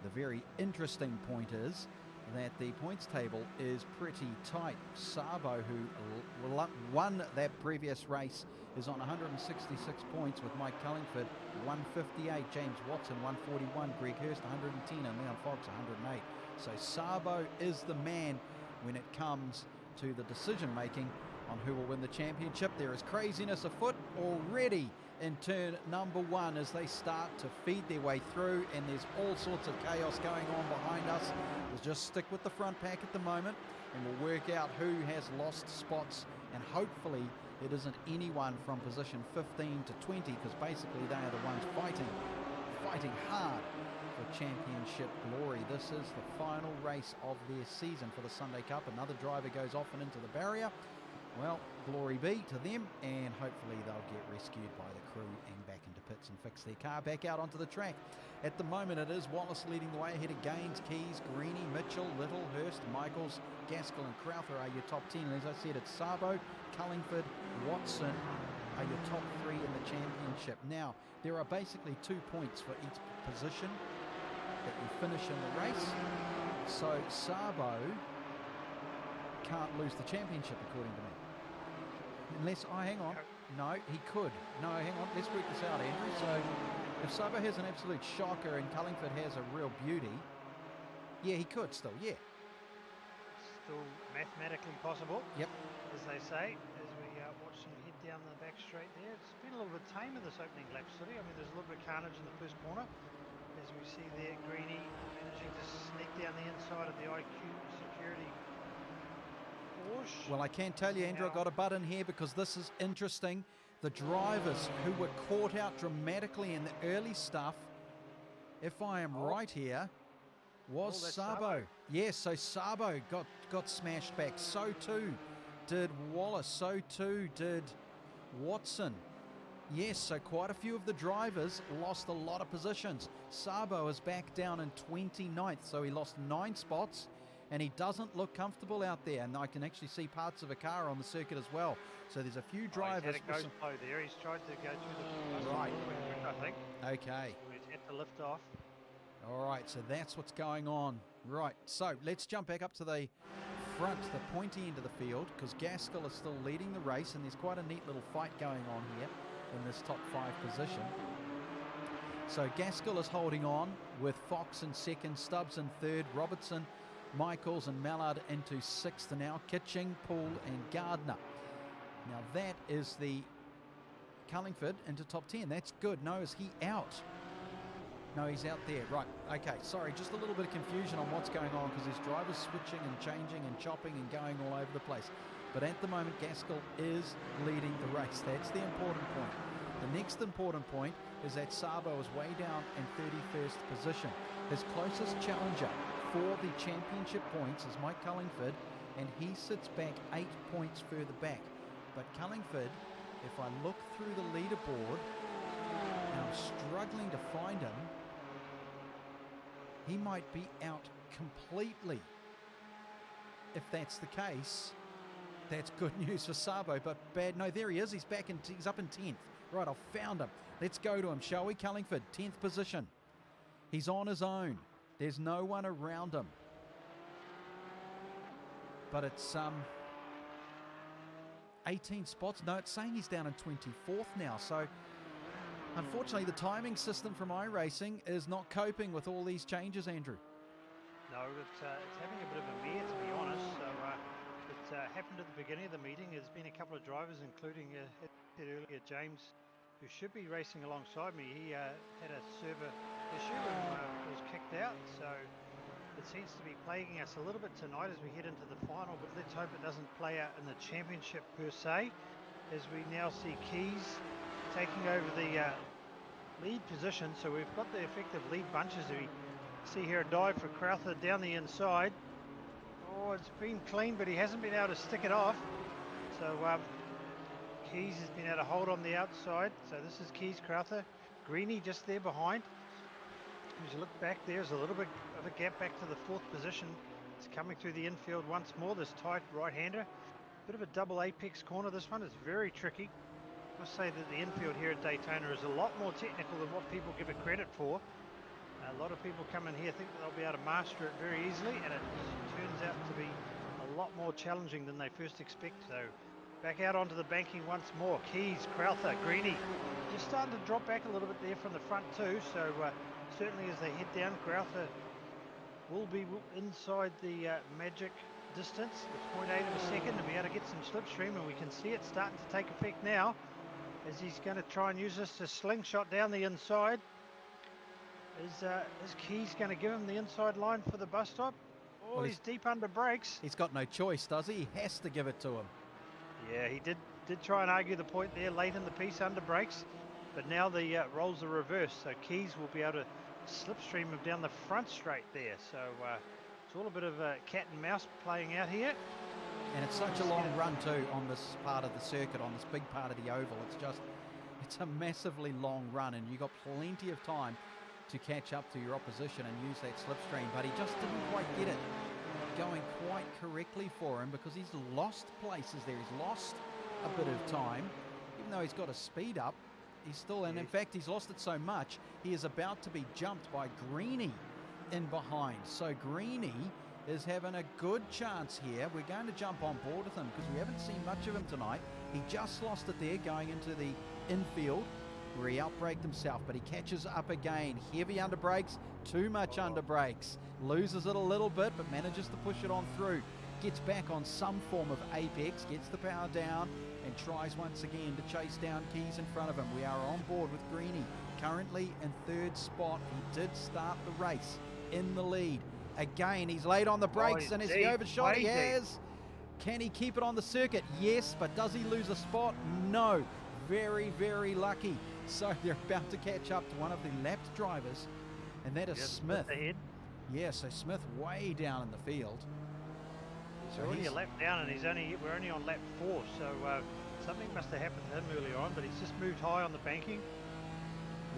The very interesting point is that the points table is pretty tight. Sabo, who won that previous race, is on 166 points with Mike Cullingford 158, James Watson 141, Greg Hurst 110 and Leon Fox 108. So Sabo is the man when it comes to the decision making on who will win the championship. There is craziness afoot already in turn number 1 as they start to feed their way through, and there's all sorts of chaos going on behind us. We'll just stick with the front pack at the moment and we'll work out who has lost spots, and hopefully it isn't anyone from position 15 to 20, because basically they are the ones fighting hard for championship glory. This is the final race of their season for the Sunday Cup. Another driver goes off and into the barrier. Well, glory be to them, and hopefully they'll get rescued by the crew and back into pits and fix their car back out onto the track. At the moment it is Wallace leading the way ahead of Gaines, Keys, Greeny, Mitchell, Little, Hurst, Michaels, Gaskell and Crowther are your top 10. And as I said, it's Sabo, Cullingford, Watson are your top 3 in the championship. Now, there are basically 2 points for each position that you finish in the race. So Sabo can't lose the championship according to me. Unless, hang on, no, he could. No, hang on, let's work this out, Andrew. So, if Sabo has an absolute shocker and Cullingford has a real beauty, yeah, he could still, yeah. Still mathematically possible. Yep. As they say, as we watch them head down the back straight there. It's been a little bit tame in this opening lap, City. I mean, there's a little bit of carnage in the first corner. As we see there, Greeny managing to sneak down the inside of the IQ security. Well, I can tell you, Andrew, I got a button here because this is interesting. The drivers who were caught out dramatically in the early stuff, if I am right here, was Sabo. Yes, so Sabo got smashed back. So too did Wallace. So too did Watson. Yes, so quite a few of the drivers lost a lot of positions. Sabo is back down in 29th, so he lost 9 spots. And he doesn't look comfortable out there, and I can actually see parts of a car on the circuit as well. So there's a few drivers. He's had to go slow there. He's tried to go through the right. I think. Okay. He's had to lift off. All right, so that's what's going on. Right, so let's jump back up to the front, the pointy end of the field, because Gaskell is still leading the race, and there's quite a neat little fight going on here in this top 5 position. So Gaskell is holding on with Fox in second, Stubbs in third, Robertson, Michaels and Mallard into 6th now, Kitching, Poole and Gardner. Now that is the Cullingford into top 10. That's good. No, is he out? No, he's out there. Right, okay, sorry, just a little bit of confusion on what's going on because there's drivers switching and changing and chopping and going all over the place. But at the moment, Gaskell is leading the race. That's the important point. The next important point is that Sabo is way down in 31st position. His closest challenger for the championship points is Mike Cullingford, and he sits back 8 points further back. But Cullingford, if I look through the leaderboard, and I'm struggling to find him, he might be out completely. If that's the case, that's good news for Sabo, but bad. No, there he is. He's back and he's up in 10th. Right, I've found him. Let's go to him, shall we? Cullingford, 10th position. He's on his own. There's no one around him. But it's 18 spots. No, it's saying he's down in 24th now. So unfortunately, the timing system from iRacing is not coping with all these changes, Andrew. No, it's having a bit of a mare, to be honest. So it happened at the beginning of the meeting. There's been a couple of drivers, including, as I said earlier, James, who should be racing alongside me. He had a server issue and was kicked out. So it seems to be plaguing us a little bit tonight as we head into the final, but let's hope it doesn't play out in the championship per se, as we now see Keys taking over the lead position. So we've got the effective lead bunches. We see here a dive for Crowther down the inside. Oh, it's been clean, but he hasn't been able to stick it off. So Keys has been able to hold on the outside. So this is Keys, Crowther, Greeny just there behind. As you look back, there's a little bit of a gap back to the 4th position. It's coming through the infield once more, this tight right-hander. Bit of a double apex corner. This one is very tricky. I must say that the infield here at Daytona is a lot more technical than what people give it credit for. A lot of people come in here think that they'll be able to master it very easily, and it turns out to be a lot more challenging than they first expect. So back out onto the banking once more. Keys, Crowther, Greeny, just starting to drop back a little bit there from the front too. So certainly as they head down, Crowther will be inside the magic distance, the 0.8 of a second, and be able to get some slipstream, and we can see it starting to take effect now as he's going to try and use this to slingshot down the inside. Is Keys going to give him the inside line for the bus stop? Oh, well, he's deep under brakes. He's got no choice, does he? He has to give it to him. Yeah, he did try and argue the point there late in the piece under brakes, but now the roles are reversed, so Keys will be able to slipstream him down the front straight there. So it's all a bit of cat and mouse playing out here. And it's such a long run too on this part of the circuit, on this big part of the oval. It's a massively long run, and you've got plenty of time to catch up to your opposition and use that slipstream, but he just didn't quite get it going quite correctly for him, because he's lost places there. He's lost a bit of time, even though he's got a speed up. He's still, and in fact, he's lost it so much, he is about to be jumped by Greeny in behind. So Greeny is having a good chance here. We're going to jump on board with him because we haven't seen much of him tonight. He just lost it there going into the infield where he outbraked himself, but he catches up again. Heavy under brakes, too much under brakes. Loses it a little bit, but manages to push it on through. Gets back on some form of apex, gets the power down, and tries once again to chase down Keys in front of him. We are on board with Greeny, currently in 3rd spot. He did start the race in the lead. Again, he's late on the brakes, and as he overshot, he has. Can he keep it on the circuit? Yes, but does he lose a spot? No. Very, very lucky. So they're about to catch up to one of the lapped drivers, and that is Smith. Ahead. Yeah, so Smith way down in the field. He's already a lap down, and we're only on lap 4, so something must have happened to him early on, but he's just moved high on the banking,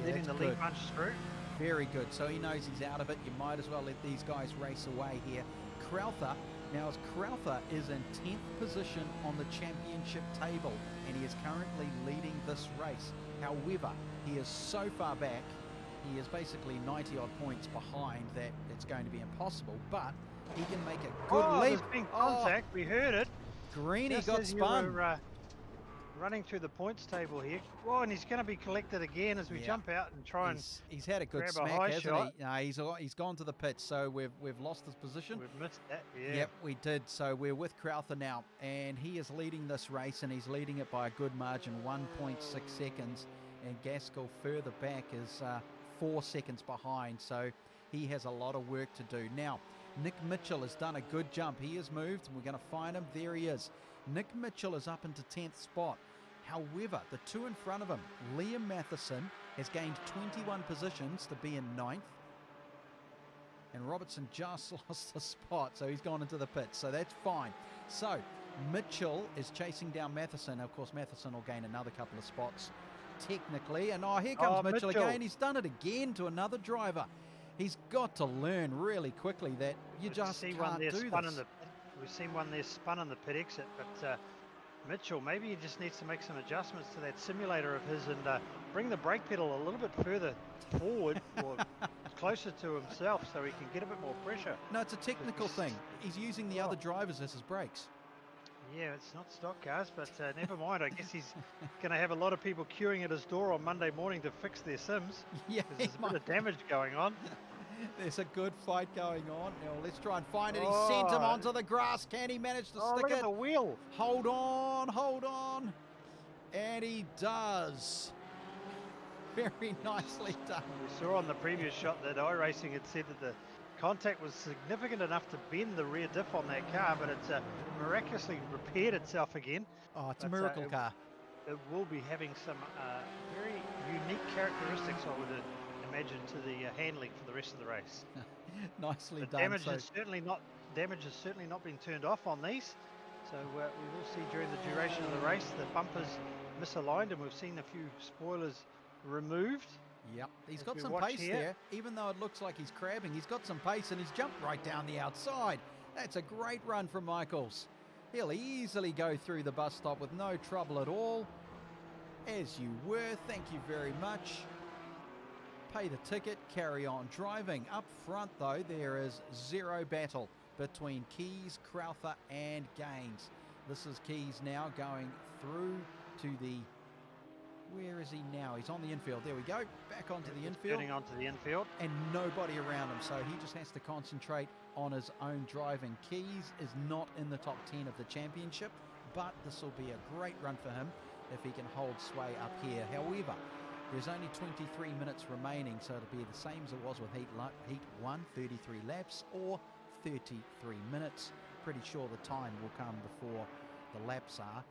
letting the lead punch through. Very good. So he knows he's out of it. You might as well let these guys race away here. Crowther, now as Crowther is in 10th position on the championship table, and he is currently leading this race. However, he is so far back, he is basically 90 odd points behind that it's going to be impossible, but he can make a good leap. There's been contact. We heard it. Greeny got spun. Running through the points table here. Oh, and he's going to be collected again as we jump out and try and he's had a good smack, hasn't he? No, he's gone to the pits, so we've lost his position. We've missed that, yeah. Yep, we did. So we're with Crowther now, and he is leading this race, and he's leading it by a good margin, 1.6 seconds, and Gaskell further back is 4 seconds behind, so he has a lot of work to do. Now, Nick Mitchell has done a good jump. He has moved, and we're going to find him. There he is. Nick Mitchell is up into 10th spot. However, the two in front of him, Liam Matheson, has gained 21 positions to be in 9th. And Robertson just lost a spot, so he's gone into the pits, so that's fine. So, Mitchell is chasing down Matheson. Of course, Matheson will gain another couple of spots, technically. And here comes Mitchell again. He's done it again to another driver. He's got to learn really quickly that you just can't do this. We've seen one there spun in the pit exit, but Mitchell, maybe he just needs to make some adjustments to that simulator of his and bring the brake pedal a little bit further forward or closer to himself so he can get a bit more pressure. No, it's a technical thing. He's using the other drivers as his brakes. Yeah, it's not stock cars, but never mind. I guess he's going to have a lot of people queuing at his door on Monday morning to fix their sims. Yeah, there's a bit of damage going on. There's a good fight going on. Now let's try and find it. He sent him onto the grass. Can he manage to stick look it? At the wheel. Hold on. And he does. Very nicely done. We saw on the previous shot that iRacing had said that the contact was significant enough to bend the rear diff on that car, but it's miraculously repaired itself again. Oh, it's a miracle car. It will be having some very unique characteristics, I would imagine, to the handling for the rest of the race. Nicely the done. Damage has certainly not been turned off on these, so we will see during the duration of the race the bumpers misaligned, and we've seen a few spoilers removed. Yep, he's As got we some watch pace here. there. Even though it looks like he's crabbing, he's got some pace and he's jumped right down the outside. That's a great run from Michaels. He'll easily go through the bus stop with no trouble at all. As you were, thank you very much. Pay the ticket, carry on driving. Up front, though, there is zero battle between Keys, Crowther and Gaines. This is Keys now going through to the... Where is he now? He's on the infield. There we go. Back onto the infield. Turning onto the infield. And nobody around him, so he just has to concentrate on his own driving. Keys is not in the top 10 of the championship, but this will be a great run for him if he can hold sway up here. However, there's only 23 minutes remaining, so it'll be the same as it was with Heat 1, 33 laps or 33 minutes. Pretty sure the time will come before the laps are.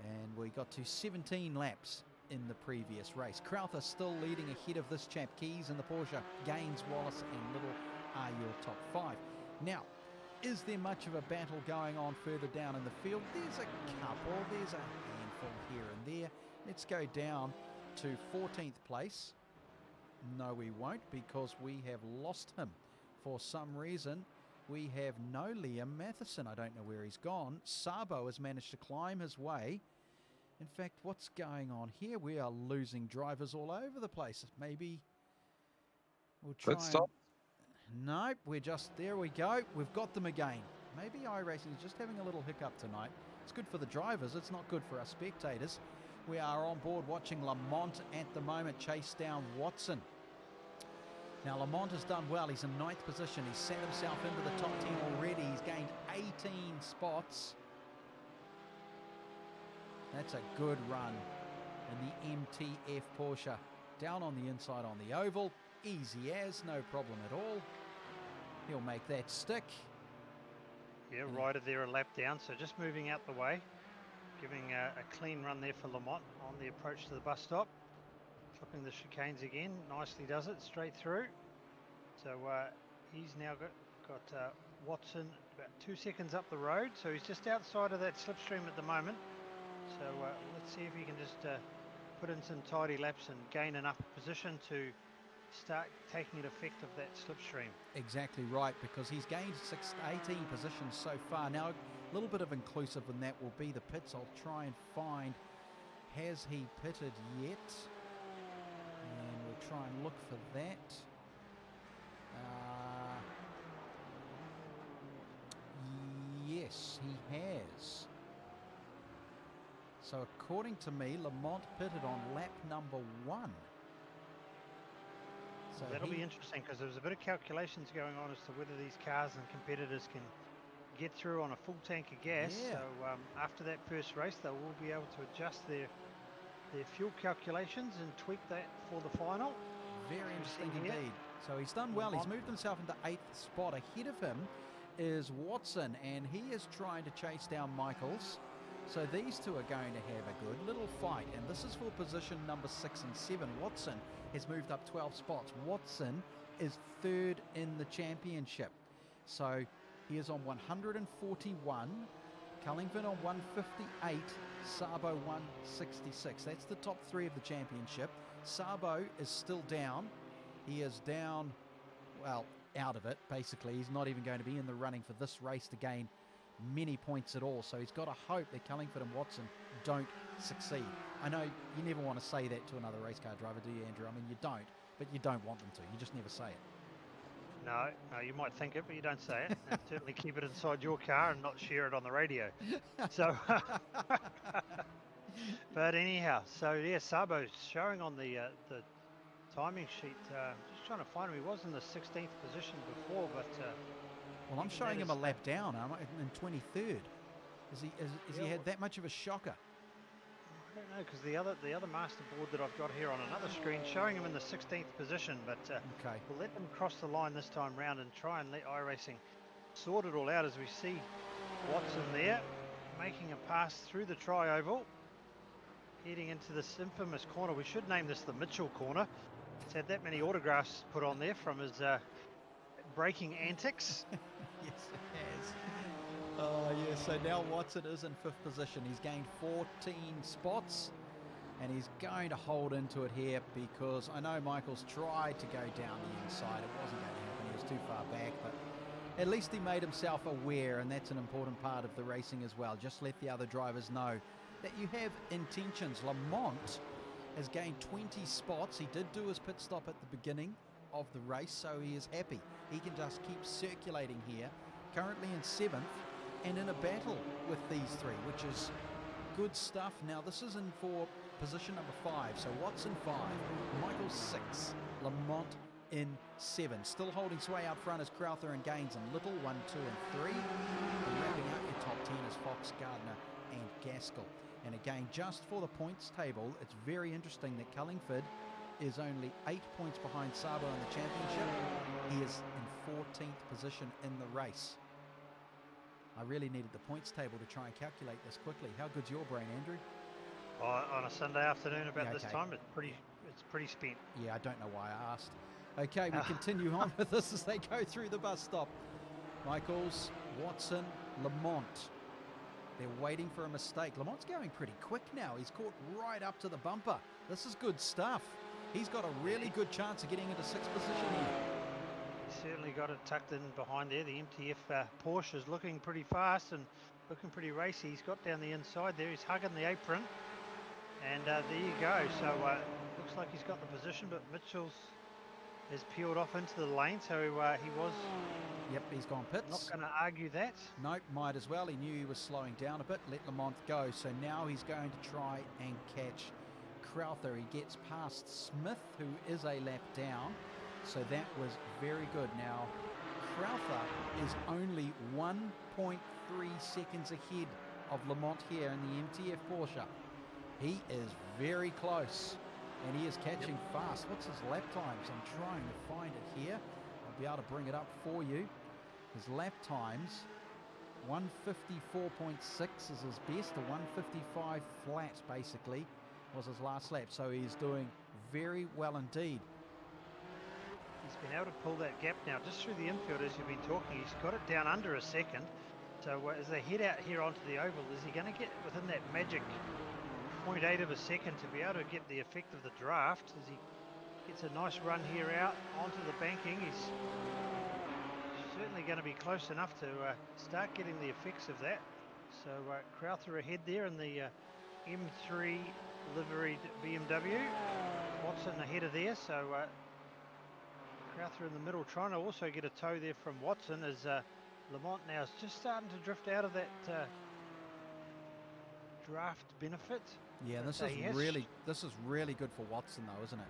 And we got to 17 laps in the previous race. Crowther still leading ahead of this chap. Keys in the Porsche, Gaines, Wallace and Little are your top 5. Now, is there much of a battle going on further down in the field? There's a couple, there's a handful here and there. Let's go down to 14th place. No, we won't, because we have lost him. For some reason, we have no Liam Matheson. I don't know where he's gone. Sabo has managed to climb his way. In fact, what's going on here? We are losing drivers all over the place. Maybe we'll try. Let's stop. Nope, we're just, there we go. We've got them again. Maybe iRacing is just having a little hiccup tonight. It's good for the drivers. It's not good for us spectators. We are on board watching Lamont at the moment chase down Watson. Now, Lamont has done well. He's in 9th position. He's set himself into the top 10 already. He's gained 18 spots. That's a good run in the MTF Porsche. Down on the inside on the oval. Easy as, no problem at all. He'll make that stick. Yeah, right there a lap down, so just moving out the way. Giving a clean run there for Lamont on the approach to the bus stop. Flipping the chicanes again, nicely does it, straight through. So he's now got Watson about 2 seconds up the road, so he's just outside of that slipstream at the moment. So let's see if he can just put in some tidy laps and gain enough position to start taking effect of that slipstream. Exactly right, because he's gained 18 positions so far. Now, a little bit of inclusive in that will be the pits. I'll try and find, has he pitted yet? And we'll try and look for that. Yes, he has. So according to me, Lamont pitted on lap number 1. So that'll be interesting, because there's a bit of calculations going on as to whether these cars and competitors can get through on a full tank of gas. Yeah. So after that first race, they will be able to adjust their fuel calculations and tweak that for the final. Very interesting indeed. So he's done well. He's moved himself into 8th spot. Ahead of him is Watson, and he is trying to chase down Michaels. So these two are going to have a good little fight, and this is for position number 6 and 7. Watson has moved up 12 spots. Watson is 3rd in the championship. So he is on 141, Cullington on 158, Sabo 166. That's the top 3 of the championship. Sabo is still down. He is down, well, out of it, basically. He's not even going to be in the running for this race to gain many points at all. So he's got to hope that Cullington and Watson don't succeed. I know you never want to say that to another race car driver, do you, Andrew? I mean, you don't, but you don't want them to. You just never say it. No, you might think it, but you don't say it. And certainly keep it inside your car and not share it on the radio. So, but anyhow, so yeah, Sabo's showing on the timing sheet. Just trying to find him. He was in the 16th position before, but well, I'm showing him a lap down. I'm in 23rd. Has he had that much of a shocker? I don't know, because the other master board that I've got here on another screen showing him in the 16th position, but okay, we'll let them cross the line this time round and try and let iRacing sort it all out as we see Watson there making a pass through the tri-oval, heading into this infamous corner. We should name this the Mitchell corner. It's had that many autographs put on there from his braking antics. Yes, it has. Oh, yeah, so now Watson is in 5th position. He's gained 14 spots. And he's going to hold into it here because I know Michael's tried to go down the inside. It wasn't going to happen. He was too far back, but at least he made himself aware, and that's an important part of the racing as well. Just let the other drivers know that you have intentions. Lamont has gained 20 spots. He did do his pit stop at the beginning of the race, so he is happy. He can just keep circulating here, currently in 7th, and in a battle with these three, which is good stuff. Now, this is in for position number 5, so Watson 5, Michael 6, Lamont in 7. Still holding sway out front is Crowther and Gaines and Little, 1, 2, and 3. And wrapping up your top 10 is Fox, Gardner, and Gaskell. And again, just for the points table, it's very interesting that Cullingford is only 8 points behind Sabo in the championship. He is in 14th position in the race. I really needed the points table to try and calculate this quickly. How good's your brain, Andrew? On a Sunday afternoon about this time, it's pretty spent. Yeah, I don't know why I asked. Okay, we continue on with this as they go through the bus stop. Michaels, Watson, Lamont. They're waiting for a mistake. Lamont's going pretty quick now. He's caught right up to the bumper. This is good stuff. He's got a really good chance of getting into 6th position here. He's certainly got it tucked in behind there. The MTF Porsche is looking pretty fast and looking pretty racy. He's got down the inside there. He's hugging the apron. And there you go. So looks like he's got the position, but Mitchell's has peeled off into the lane. So he was... Yep, he's gone pits. Not going to argue that. Nope, might as well. He knew he was slowing down a bit. Let Lamont go. So now he's going to try and catch Crowther. He gets past Smith, who is a lap down. So that was very good. Now, Crowther is only 1.3 seconds ahead of Lamont here in the MTF Porsche. He is very close, and he is catching fast. What's his lap times? I'm trying to find it here. I'll be able to bring it up for you. His lap times, 154.6 is his best, a 155 flat basically was his last lap. So he's doing very well indeed. He's been able to pull that gap now just through the infield as you've been talking. He's got it down under a second. So as they head out here onto the oval, is he going to get within that magic 0.8 of a second to be able to get the effect of the draft? As he gets a nice run here out onto the banking, he's certainly going to be close enough to start getting the effects of that. So Crowther ahead there in the M3 liveried BMW. Watson ahead of there, so Crowther in the middle trying to also get a tow there from Watson as Lamont now is just starting to drift out of that draft benefit. Yeah, this is really good for Watson though, isn't it?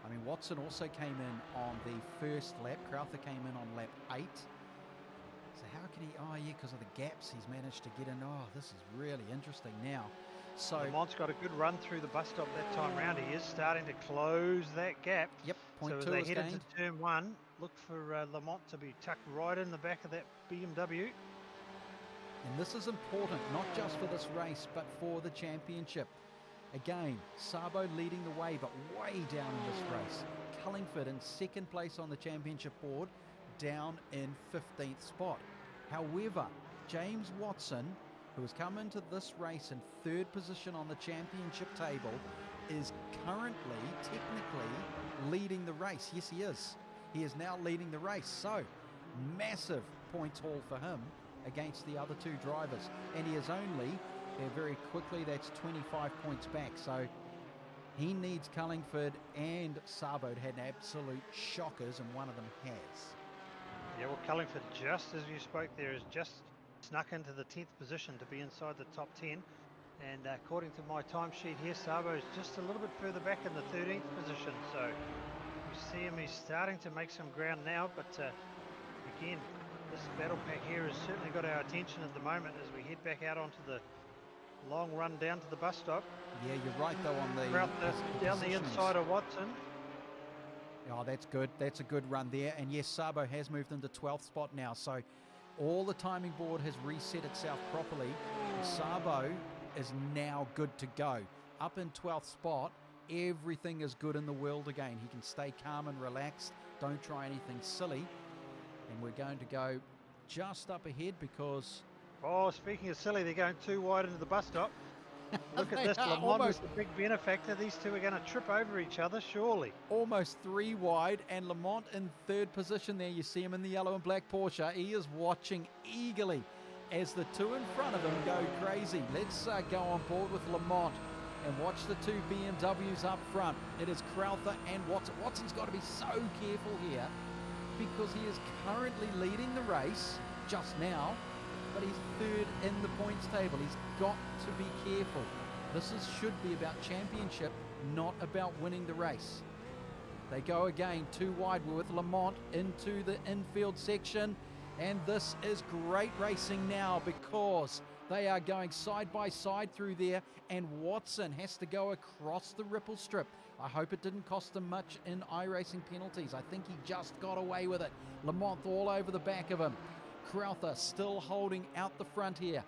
I mean, Watson also came in on the first lap. Crowther came in on lap 8. So how can he? Oh yeah, because of the gaps he's managed to get in. Oh, this is really interesting now. So Lamont's got a good run through the bus stop that time round. He is starting to close that gap. Yep, so as they head into turn 1, look for Lamont to be tucked right in the back of that BMW. And this is important, not just for this race, but for the championship. Again, Sabo leading the way, but way down in this race. Cullingford in 2nd place on the championship board, down in 15th spot. However, James Watson, who has come into this race in 3rd position on the championship table, is currently, technically, leading the race. Yes, he is. He is now leading the race. So, massive points haul for him against the other 2 drivers. And he is only, very quickly, that's 25 points back. So, he needs Cullingford and Sabo to have absolute shockers, and one of them has. Yeah, well, Cullingford, just as you spoke there, is just snuck into the 10th position to be inside the top 10. And according to my timesheet here, Sabo is just a little bit further back in the 13th position. So you see him, he's starting to make some ground now. But again, this battle pack here has certainly got our attention at the moment as we head back out onto the long run down to the bus stop. Yeah, you're right though on the... down the inside of Watson. Oh, that's good. That's a good run there. And yes, Sabo has moved into 12th spot now. So all the timing board has reset itself properly. Sabo is now good to go. Up in 12th spot, everything is good in the world again. He can stay calm and relaxed. Don't try anything silly. And we're going to go just up ahead because... Oh, speaking of silly, they're going too wide into the bus stop. Look at They this, are Lamont is almost the big benefactor. These two are going to trip over each other, surely. almost 3 wide, and Lamont in 3rd position there. You see him in the yellow and black Porsche. He is watching eagerly as the two in front of him go crazy. Let's go on board with Lamont and watch the two BMWs up front. It is Crowther and Watson. Watson's got to be so careful here because he is currently leading the race just now, but he's 3rd in the points table. He's got to be careful. This should be about championship, not about winning the race. They go again, 2 wide. We're with Lamont into the infield section, and this is great racing now because they are going side by side through there, and Watson has to go across the ripple strip. I hope it didn't cost him much in iRacing penalties. I think he just got away with it. Lamont all over the back of him. Crowther still holding out the front here.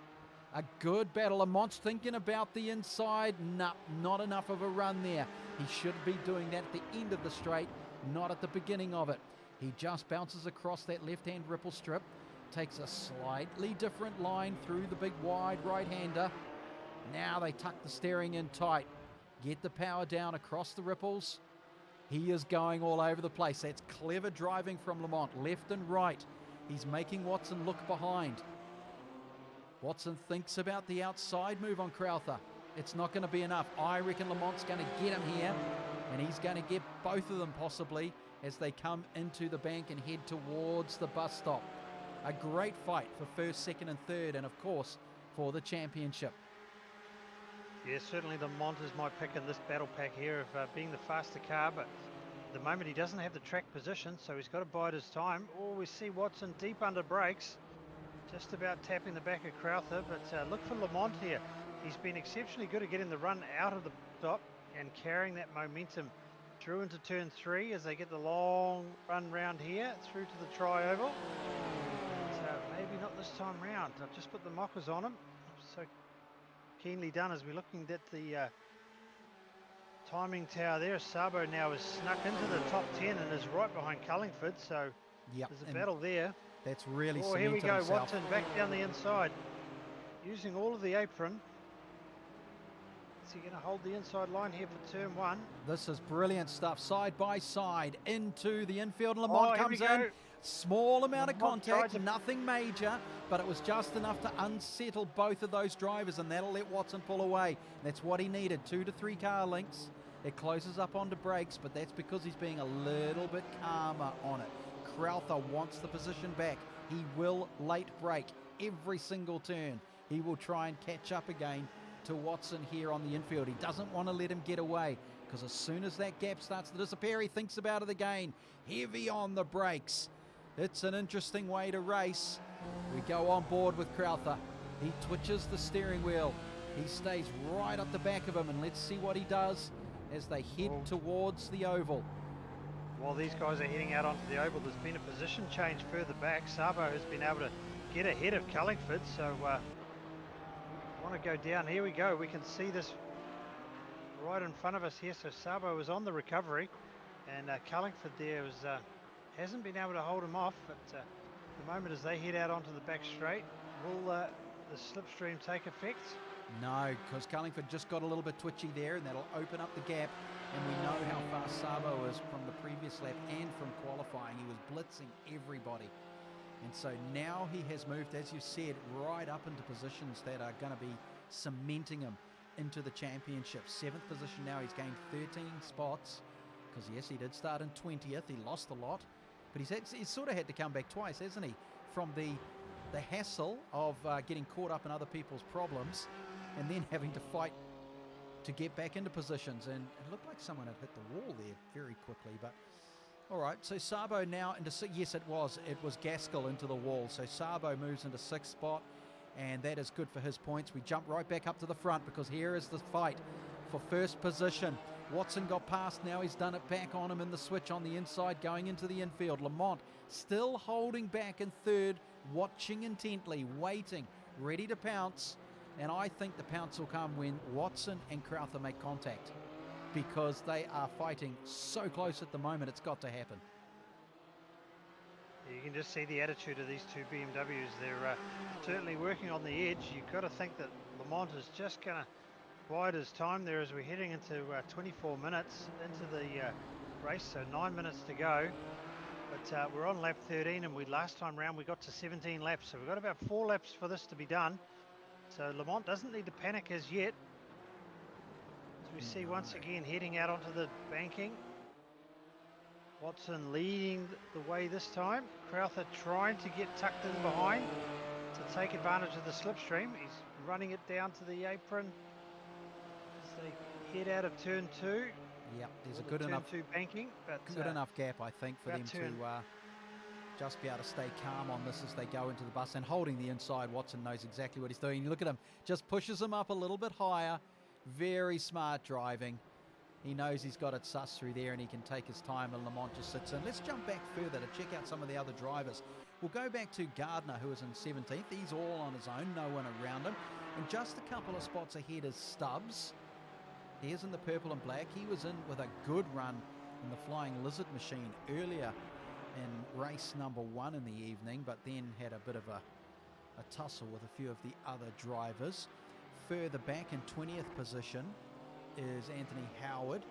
A good battle. Lamont's thinking about the inside. No, not enough of a run there. He should be doing that at the end of the straight, not at the beginning of it. He just bounces across that left-hand ripple strip, takes a slightly different line through the big wide right-hander. Now they tuck the steering in tight. Get the power down across the ripples. He is going all over the place. That's clever driving from Lamont, left and right. He's making Watson look behind. Watson thinks about the outside move on Crowther. It's not going to be enough. I reckon Lamont's going to get him here, and he's going to get both of them possibly as they come into the bank and head towards the bus stop. A great fight for 1st, 2nd and 3rd, and of course for the championship. Yeah, certainly Lamont is my pick in this battle pack here of being the faster car, but at the moment he doesn't have the track position, so he's got to bide his time. Oh, we see Watson deep under brakes, just about tapping the back of Crowther, but look for Lamont here. He's been exceptionally good at getting the run out of the stop and carrying that momentum through into turn 3 as they get the long run round here through to the tri-oval. Maybe not this time round. I've just put the mockers on him. So keenly done as we're looking at the timing tower there. Sabo now is snuck into the top 10 and is right behind Cullingford, so Yep, there's a battle there. That's really Oh, here we cemented go. himself. Watson back down the inside, using all of the apron. Is he going to hold the inside line here for turn 1? This is brilliant stuff. Side by side into the infield. Lamont Here we comes go. in. Small amount of Lamont tried contact, to- nothing major, but it was just enough to unsettle both of those drivers, and that'll let Watson pull away. That's what he needed, 2 to 3 car lengths. It closes up onto brakes, but that's because he's being a little bit calmer on it. Crowther wants the position back. He will late brake every single turn. He will try and catch up again to Watson here on the infield. He doesn't want to let him get away, because as soon as that gap starts to disappear, he thinks about it again. Heavy on the brakes. It's an interesting way to race. We go on board with Crowther. He twitches the steering wheel. He stays right up the back of him, and let's see what he does as they head towards the oval. While these guys are heading out onto the oval, there's been a position change further back. Sabo has been able to get ahead of Cullingford, so want to go down. Here we go. We can see this right in front of us here. So Sabo was on the recovery, and Cullingford there was hasn't been able to hold him off. But the moment as they head out onto the back straight, will the slipstream take effect? No, because Cullingford just got a little bit twitchy there, and that'll open up the gap. And we know how fast Sabo is from the previous lap and from qualifying. He was blitzing everybody. And so now he has moved, as you said, right up into positions that are going to be cementing him into the championship. 7th position now. He's gained 13 spots because, yes, he did start in 20th. He lost a lot. But he's sort of had to come back twice, hasn't he? From the hassle of getting caught up in other people's problems and then having to fight to get back into positions. And it looked like someone had hit the wall there very quickly, but all right. So Sabo now into yes, it was Gaskell into the wall. So Sabo moves into 6th spot, and that is good for his points. We jump right back up to the front because here is the fight for 1st position. Watson got past, now he's done it back on him in the switch on the inside, going into the infield. Lamont still holding back in 3rd, watching intently, waiting, ready to pounce. And I think the pounce will come when Watson and Crowther make contact, because they are fighting so close at the moment. It's got to happen. You can just see the attitude of these two BMWs. They're certainly working on the edge. You've got to think that Lamont is just going to wide as time there as we're heading into 24 minutes into the race, so 9 minutes to go. But we're on lap 13, and last time round we got to 17 laps, so we've got about 4 laps for this to be done. So Lamont doesn't need to panic as yet. As we see once again heading out onto the banking. Watson leading the way this time. Crowther trying to get tucked in behind to take advantage of the slipstream. He's running it down to the apron as they head out of turn 2. Yep, there's a good enough turn 2 banking, but good enough gap, I think, for them to just be able to stay calm on this as they go into the bus. And holding the inside, Watson knows exactly what he's doing. Look at him, just pushes him up a little bit higher. Very smart driving. He knows he's got it sussed through there and he can take his time, and Lamont just sits in. Let's jump back further to check out some of the other drivers. We'll go back to Gardner, who is in 17th. He's all on his own, no one around him. And just a couple of spots ahead is Stubbs. He is in the purple and black. He was in with a good run in the Flying Lizard machine earlier in race number 1 in the evening, but then had a bit of a tussle with a few of the other drivers. Further back in 20th position is Anthony Howard.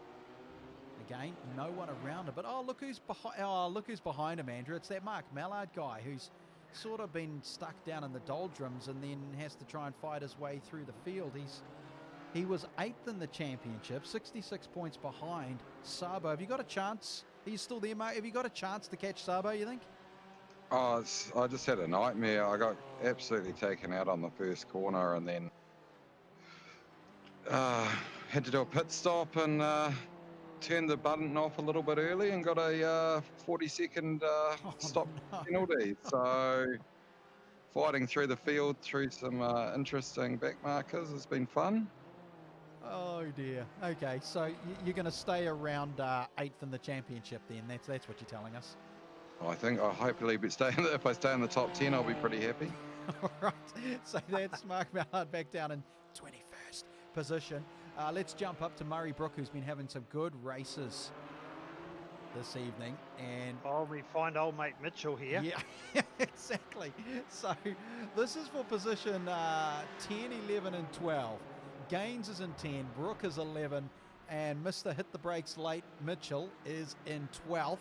Again, no one around him, but look who's behind. Look who's behind him, Andrew. It's that Mark Mallard guy who's sort of been stuck down in the doldrums and then has to try and fight his way through the field. He was 8th in the championship, 66 points behind Sabo. Have you got a chance? Are you still there, mate? Have you got a chance to catch Sabo, you think? Oh, I just had a nightmare. I got absolutely taken out on the first corner, and then had to do a pit stop and turned the button off a little bit early and got a 40-second stop penalty. So fighting through the field through some interesting back markers has been fun. Oh dear. Okay, so you're going to stay around 8th in the championship then. That's what you're telling us. I think I'll hopefully be staying. If I stay in the top 10, I'll be pretty happy. All right. So that's Mark Mallard back down in 21st position. Let's jump up to Murray Brook, who's been having some good races this evening. And we find old mate Mitchell here. Yeah, exactly. So this is for position 10, 11 and 12. Gaines is in 10, Brook is 11, and Mr. Hit the Brakes Late Mitchell is in 12th.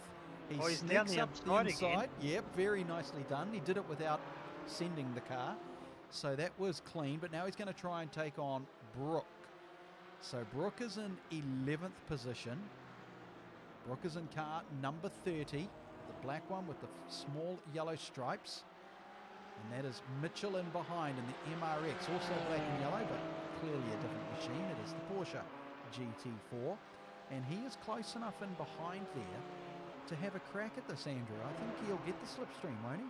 He's down the inside again. Yep, very nicely done. He did it without sending the car, so that was clean. But now he's going to try and take on Brook. So Brook is in 11th position. Brook is in car number 30, the black one with the small yellow stripes. And that is Mitchell in behind in the MRX, also black and yellow, but clearly a different machine. It is the Porsche GT4. And he is close enough in behind there to have a crack at this, Andrew. I think he'll get the slipstream, won't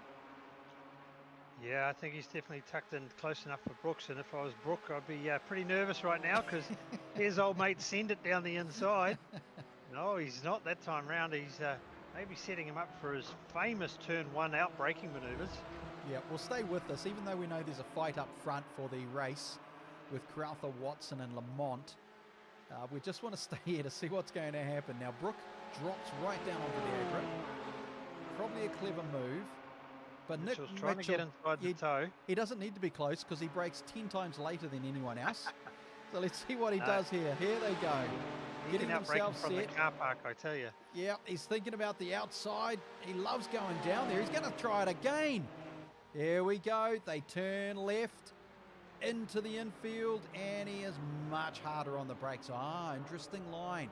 he? Yeah, I think he's definitely tucked in close enough for Brooks, and if I was Brook, I'd be pretty nervous right now because here's old mate Send It down the inside. No, he's not that time round. He's maybe setting him up for his famous turn 1 out braking manoeuvres. Yeah, we'll stay with this, even though we know there's a fight up front for the race with Crowther, Watson and Lamont. We just want to stay here to see what's going to happen. Now, Brook drops right down onto the apron. Probably a clever move. But Mitchell's trying to get inside the toe. He doesn't need to be close because he brakes 10 times later than anyone else. So let's see what he does here. Here they go. Getting themselves from set. The car park, I tell you. Yeah, he's thinking about the outside. He loves going down there. He's going to try it again. Here we go. They turn left into the infield, and he is much harder on the brakes. Interesting line.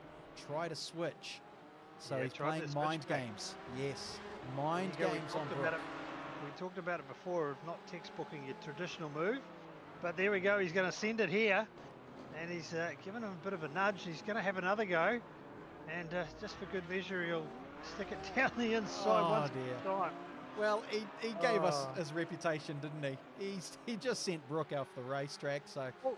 Try to switch. So he's playing mind games. Yes, mind games on Brook. We talked about it before, of not textbooking your traditional move. But there we go. He's going to send it here. And he's given him a bit of a nudge. He's going to have another go. And just for good measure, he'll stick it down the inside once time. Well, he gave us his reputation, didn't he? He just sent Brook off the racetrack. So well,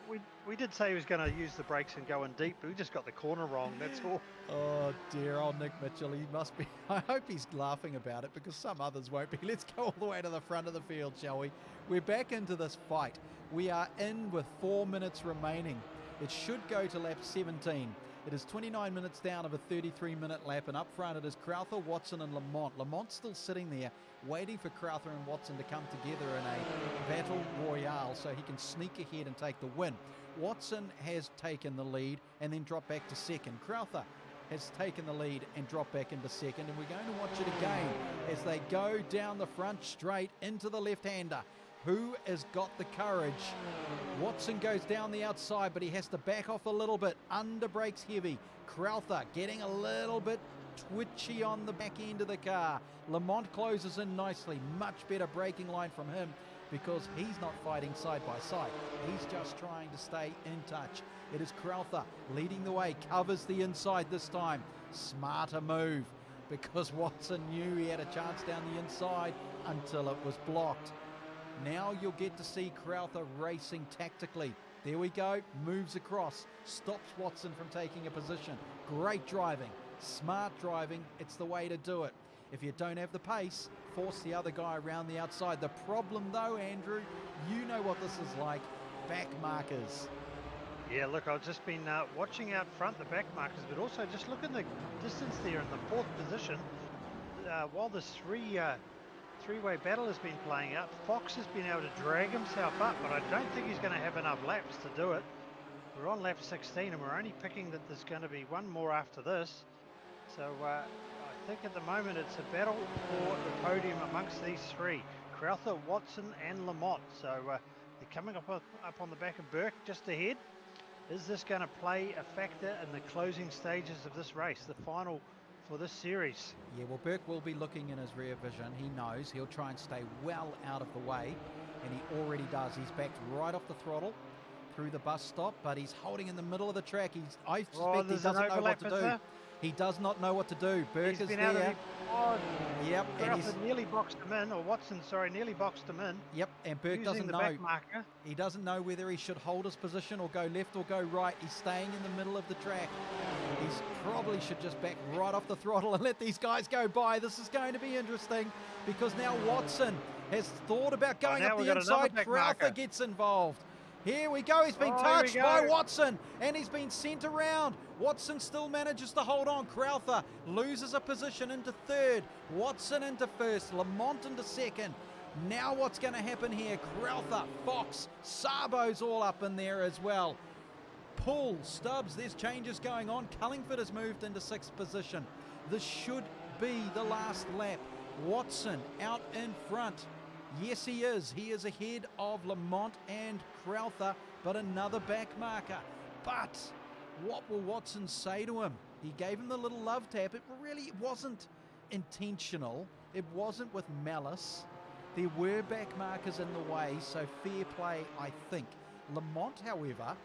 we did say he was going to use the brakes and go in deep, but we just got the corner wrong, that's all. Oh dear, old Nick Mitchell, he must be. I hope he's laughing about it because some others won't be. Let's go all the way to the front of the field, shall we? We're back into this fight. We are in with 4 minutes remaining. It should go to lap 17. It is 29 minutes down of a 33-minute lap, and up front it is Crowther, Watson and Lamont. Lamont's still sitting there waiting for Crowther and Watson to come together in a battle royale so he can sneak ahead and take the win. Watson has taken the lead and then dropped back to second. Crowther has taken the lead and dropped back into second, and we're going to watch it again as they go down the front straight into the left-hander. Who has got the courage? Watson goes down the outside, but he has to back off a little bit. Under brakes heavy. Crowther getting a little bit twitchy on the back end of the car. Lamont closes in nicely. Much better braking line from him because he's not fighting side by side. He's just trying to stay in touch. It is Crowther leading the way, covers the inside this time. Smarter move because Watson knew he had a chance down the inside until it was blocked. Now you'll get to see Crowther racing tactically. There we go, moves across, stops Watson from taking a position. Great driving, smart driving, it's the way to do it. If you don't have the pace, force the other guy around the outside. The problem though, Andrew, you know what this is like, back markers. Yeah, look, I've just been watching out front the back markers, but also just look at the distance there in the fourth position. While this three-way battle has been playing out, Fox has been able to drag himself up, but I don't think he's going to have enough laps to do it. We're on lap 16 and we're only picking that there's going to be one more after this. So I think at the moment it's a battle for the podium amongst these three, Crowther, Watson and Lamont. So they're coming up on the back of Burke just ahead. Is this going to play a factor in the closing stages of this race, the final for this series? Yeah, well, Burke will be looking in his rear vision. He knows he'll try and stay well out of the way, and he already does. He's backed right off the throttle through the bus stop, but he's holding in the middle of the track. I suspect he doesn't know what to do. He does not know what to do. Burke is there. Yep, and he's nearly boxed him in, or Watson, sorry, nearly boxed him in. Yep, and Burke doesn't know. Back marker. He doesn't know whether he should hold his position or go left or go right. He's staying in the middle of the track. He's probably should just back right off the throttle and let these guys go by. This is going to be interesting because now Watson has thought about going up the inside. Crowther gets involved. Here we go, he's been touched by Watson and he's been sent around. Watson still manages to hold on. Crowther loses a position into third. Watson into first. Lamont into second. Now what's going to happen here? Crowther, Fox, Sabo's all up in there as well. Pull, Stubbs, there's changes going on. Cullingford has moved into sixth position. This should be the last lap. Watson out in front. Yes, he is. He is ahead of Lamont and Crowther, but another back marker. But what will Watson say to him? He gave him the little love tap. It really wasn't intentional. It wasn't with malice. There were back markers in the way, so fair play, I think. Lamont, however,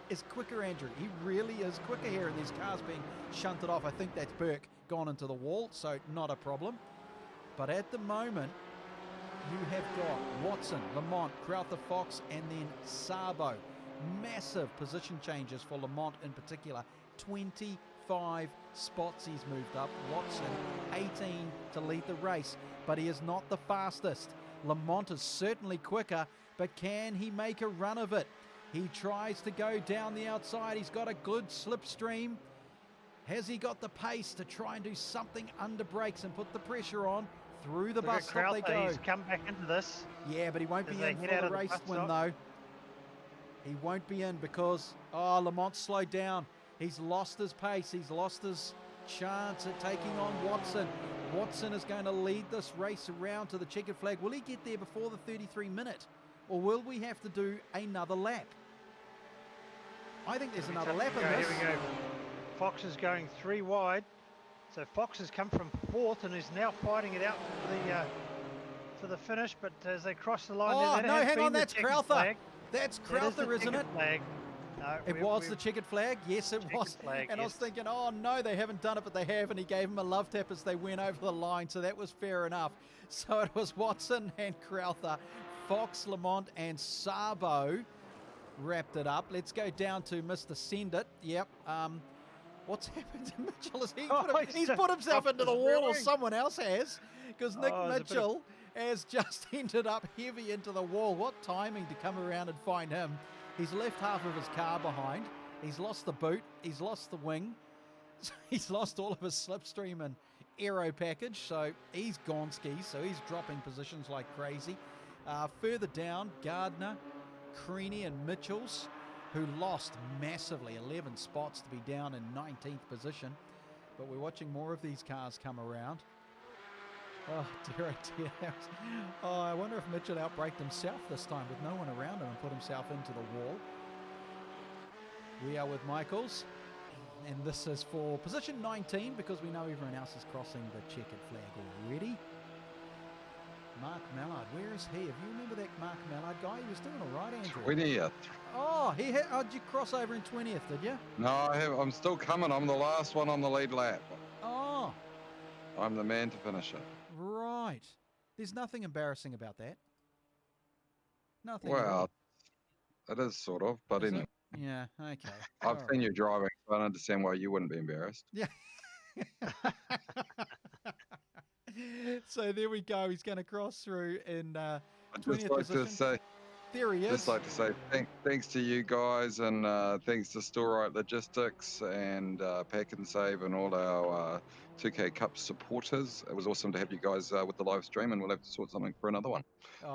is quicker, Andrew. He really is quicker here, and these cars being shunted off. I think that's Burke gone into the wall, so not a problem. But at the moment, you have got Watson, Lamont, Crowther, Fox, and then Sabo. Massive position changes for Lamont in particular. 25 spots he's moved up. Watson, 18 to lead the race, but he is not the fastest. Lamont is certainly quicker, but can he make a run of it? He tries to go down the outside. He's got a good slipstream. Has he got the pace to try and do something under brakes and put the pressure on? Through the bus stop they go. He's come back into this. Yeah, but he won't be in for the race win though. He won't be in because, Lamont slowed down. He's lost his pace. He's lost his chance at taking on Watson. Watson is going to lead this race around to the checkered flag. Will he get there before the 33-minute? Or will we have to do another lap? I think there's another lap in this. Here we go. Fox is going 3 wide. So Fox has come from fourth and is now fighting it out for the finish, but as they cross the line... Oh, no, hang on, that's Crowther. That's Crowther, isn't it? No, it was the checkered flag? Yes, it was. And I was thinking, oh no, they haven't done it, but they have, and he gave him a love tap as they went over the line, so that was fair enough. So it was Watson and Crowther, Fox, Lamont, and Sabo wrapped it up. Let's go down to Mr. Send It. Yep. What's happened to Mitchell? He's put himself into the wall, or someone else has, because Nick Mitchell has just ended up heavy into the wall. What timing to come around and find him. He's left half of his car behind. He's lost the boot. He's lost the wing. He's lost all of his slipstream and aero package, so he's gone skis, so he's dropping positions like crazy. Further down, Gardner, Creaney and Mitchells, who lost massively, 11 spots to be down in 19th position. But we're watching more of these cars come around. Oh, dear, oh, dear. Oh, I wonder if Mitchell outbraked himself this time with no one around him and put himself into the wall. We are with Michaels. And this is for position 19 because we know everyone else is crossing the checkered flag already. Mark Mallard, where is he? If you remember that Mark Mallard guy, he was doing all right, Andrew. 20th. Oh, did you cross over in 20th, did you? No, I'm still coming. I'm the last one on the lead lap. Oh. I'm the man to finish it. Right. There's nothing embarrassing about that. Nothing. Well, it is sort of, but anyway. Yeah, okay. I've seen you driving, so I don't understand why you wouldn't be embarrassed. Yeah. So there we go. He's going to cross through in 20th position. There he is. Just like to say thanks to you guys, and thanks to Storeright Logistics and Pack and Save and all our 2K Cup supporters. It was awesome to have you guys with the live stream, and we'll have to sort something for another one.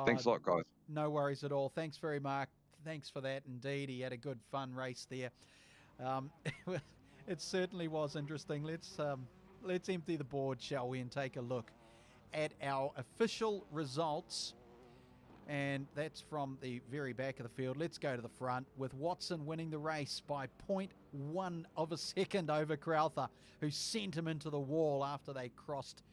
Thanks a lot, guys. No worries at all. Thanks very much. Thanks for that indeed. He had a good fun race there. It certainly was interesting. Let's empty the board, shall we, and take a look at our official results. And that's from the very back of the field. Let's go to the front with Watson winning the race by 0.1 of a second over Crowther, who sent him into the wall after they crossed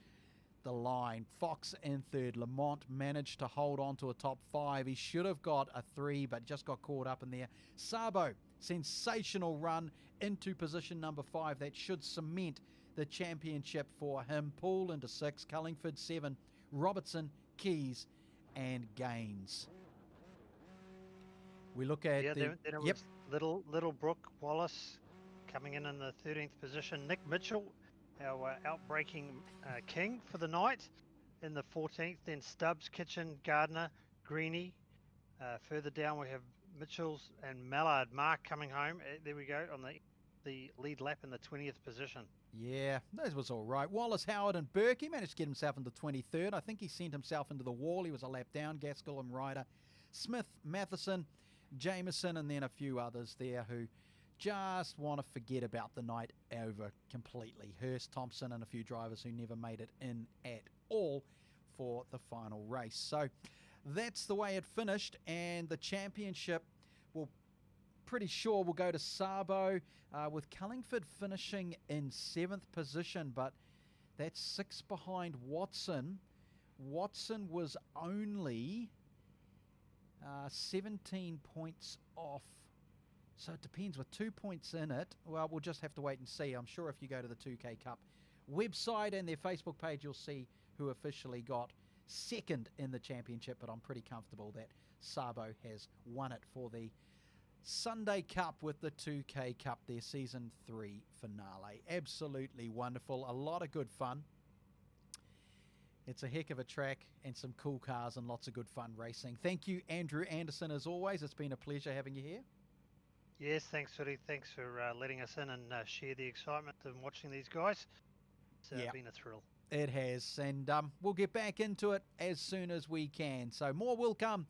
the line. Fox in third. Lamont managed to hold on to a top 5. He should have got a 3, but just got caught up in there. Sabo, sensational run into position number 5. That should cement the championship for him. Poole into 6. Cullingford 7. Robertson, Keys, and Gaines. We look at then it was Little Brook Wallace coming in the 13th position. Nick Mitchell, our outbreaking king for the night, in the 14th. Then Stubbs, Kitchen, Gardner, Greeny. Further down we have Mitchells and Mallard. Mark coming home. There we go on the lead lap in the 20th position. Yeah, that was all right. Wallace, Howard and Burke, he managed to get himself into 23rd. I think he sent himself into the wall. He was a lap down. Gaskell and Ryder. Smith, Matheson, Jameson, and then a few others there who just want to forget about the night over completely. Hurst, Thompson, and a few drivers who never made it in at all for the final race. So that's the way it finished, and the championship will pretty sure will go to Sabo, with Cullingford finishing in 7th position, but that's 6 behind Watson. Watson was only 17 points off, so it depends. With 2 points in it, well, we'll just have to wait and see. I'm sure if you go to the 2K Cup website and their Facebook page, you'll see who officially got second in the championship, but I'm pretty comfortable that Sabo has won it for the Sunday Cup with the 2K Cup, their Season 3 finale. Absolutely wonderful. A lot of good fun. It's a heck of a track and some cool cars and lots of good fun racing. Thank you, Andrew Anderson, as always. It's been a pleasure having you here. Yes, thanks, Sudi. Thanks for letting us in and share the excitement of watching these guys. It's been a thrill. It has, and we'll get back into it as soon as we can. So more will come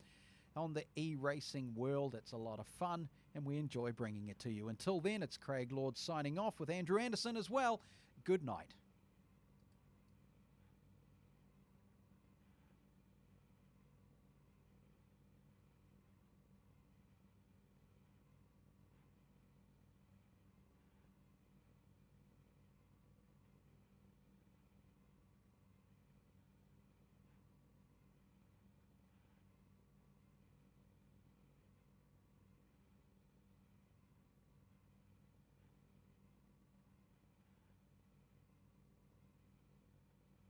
on the iRacing world. It's a lot of fun, and we enjoy bringing it to you. Until then, it's Craig Lord signing off with Andrew Anderson as well. Good night.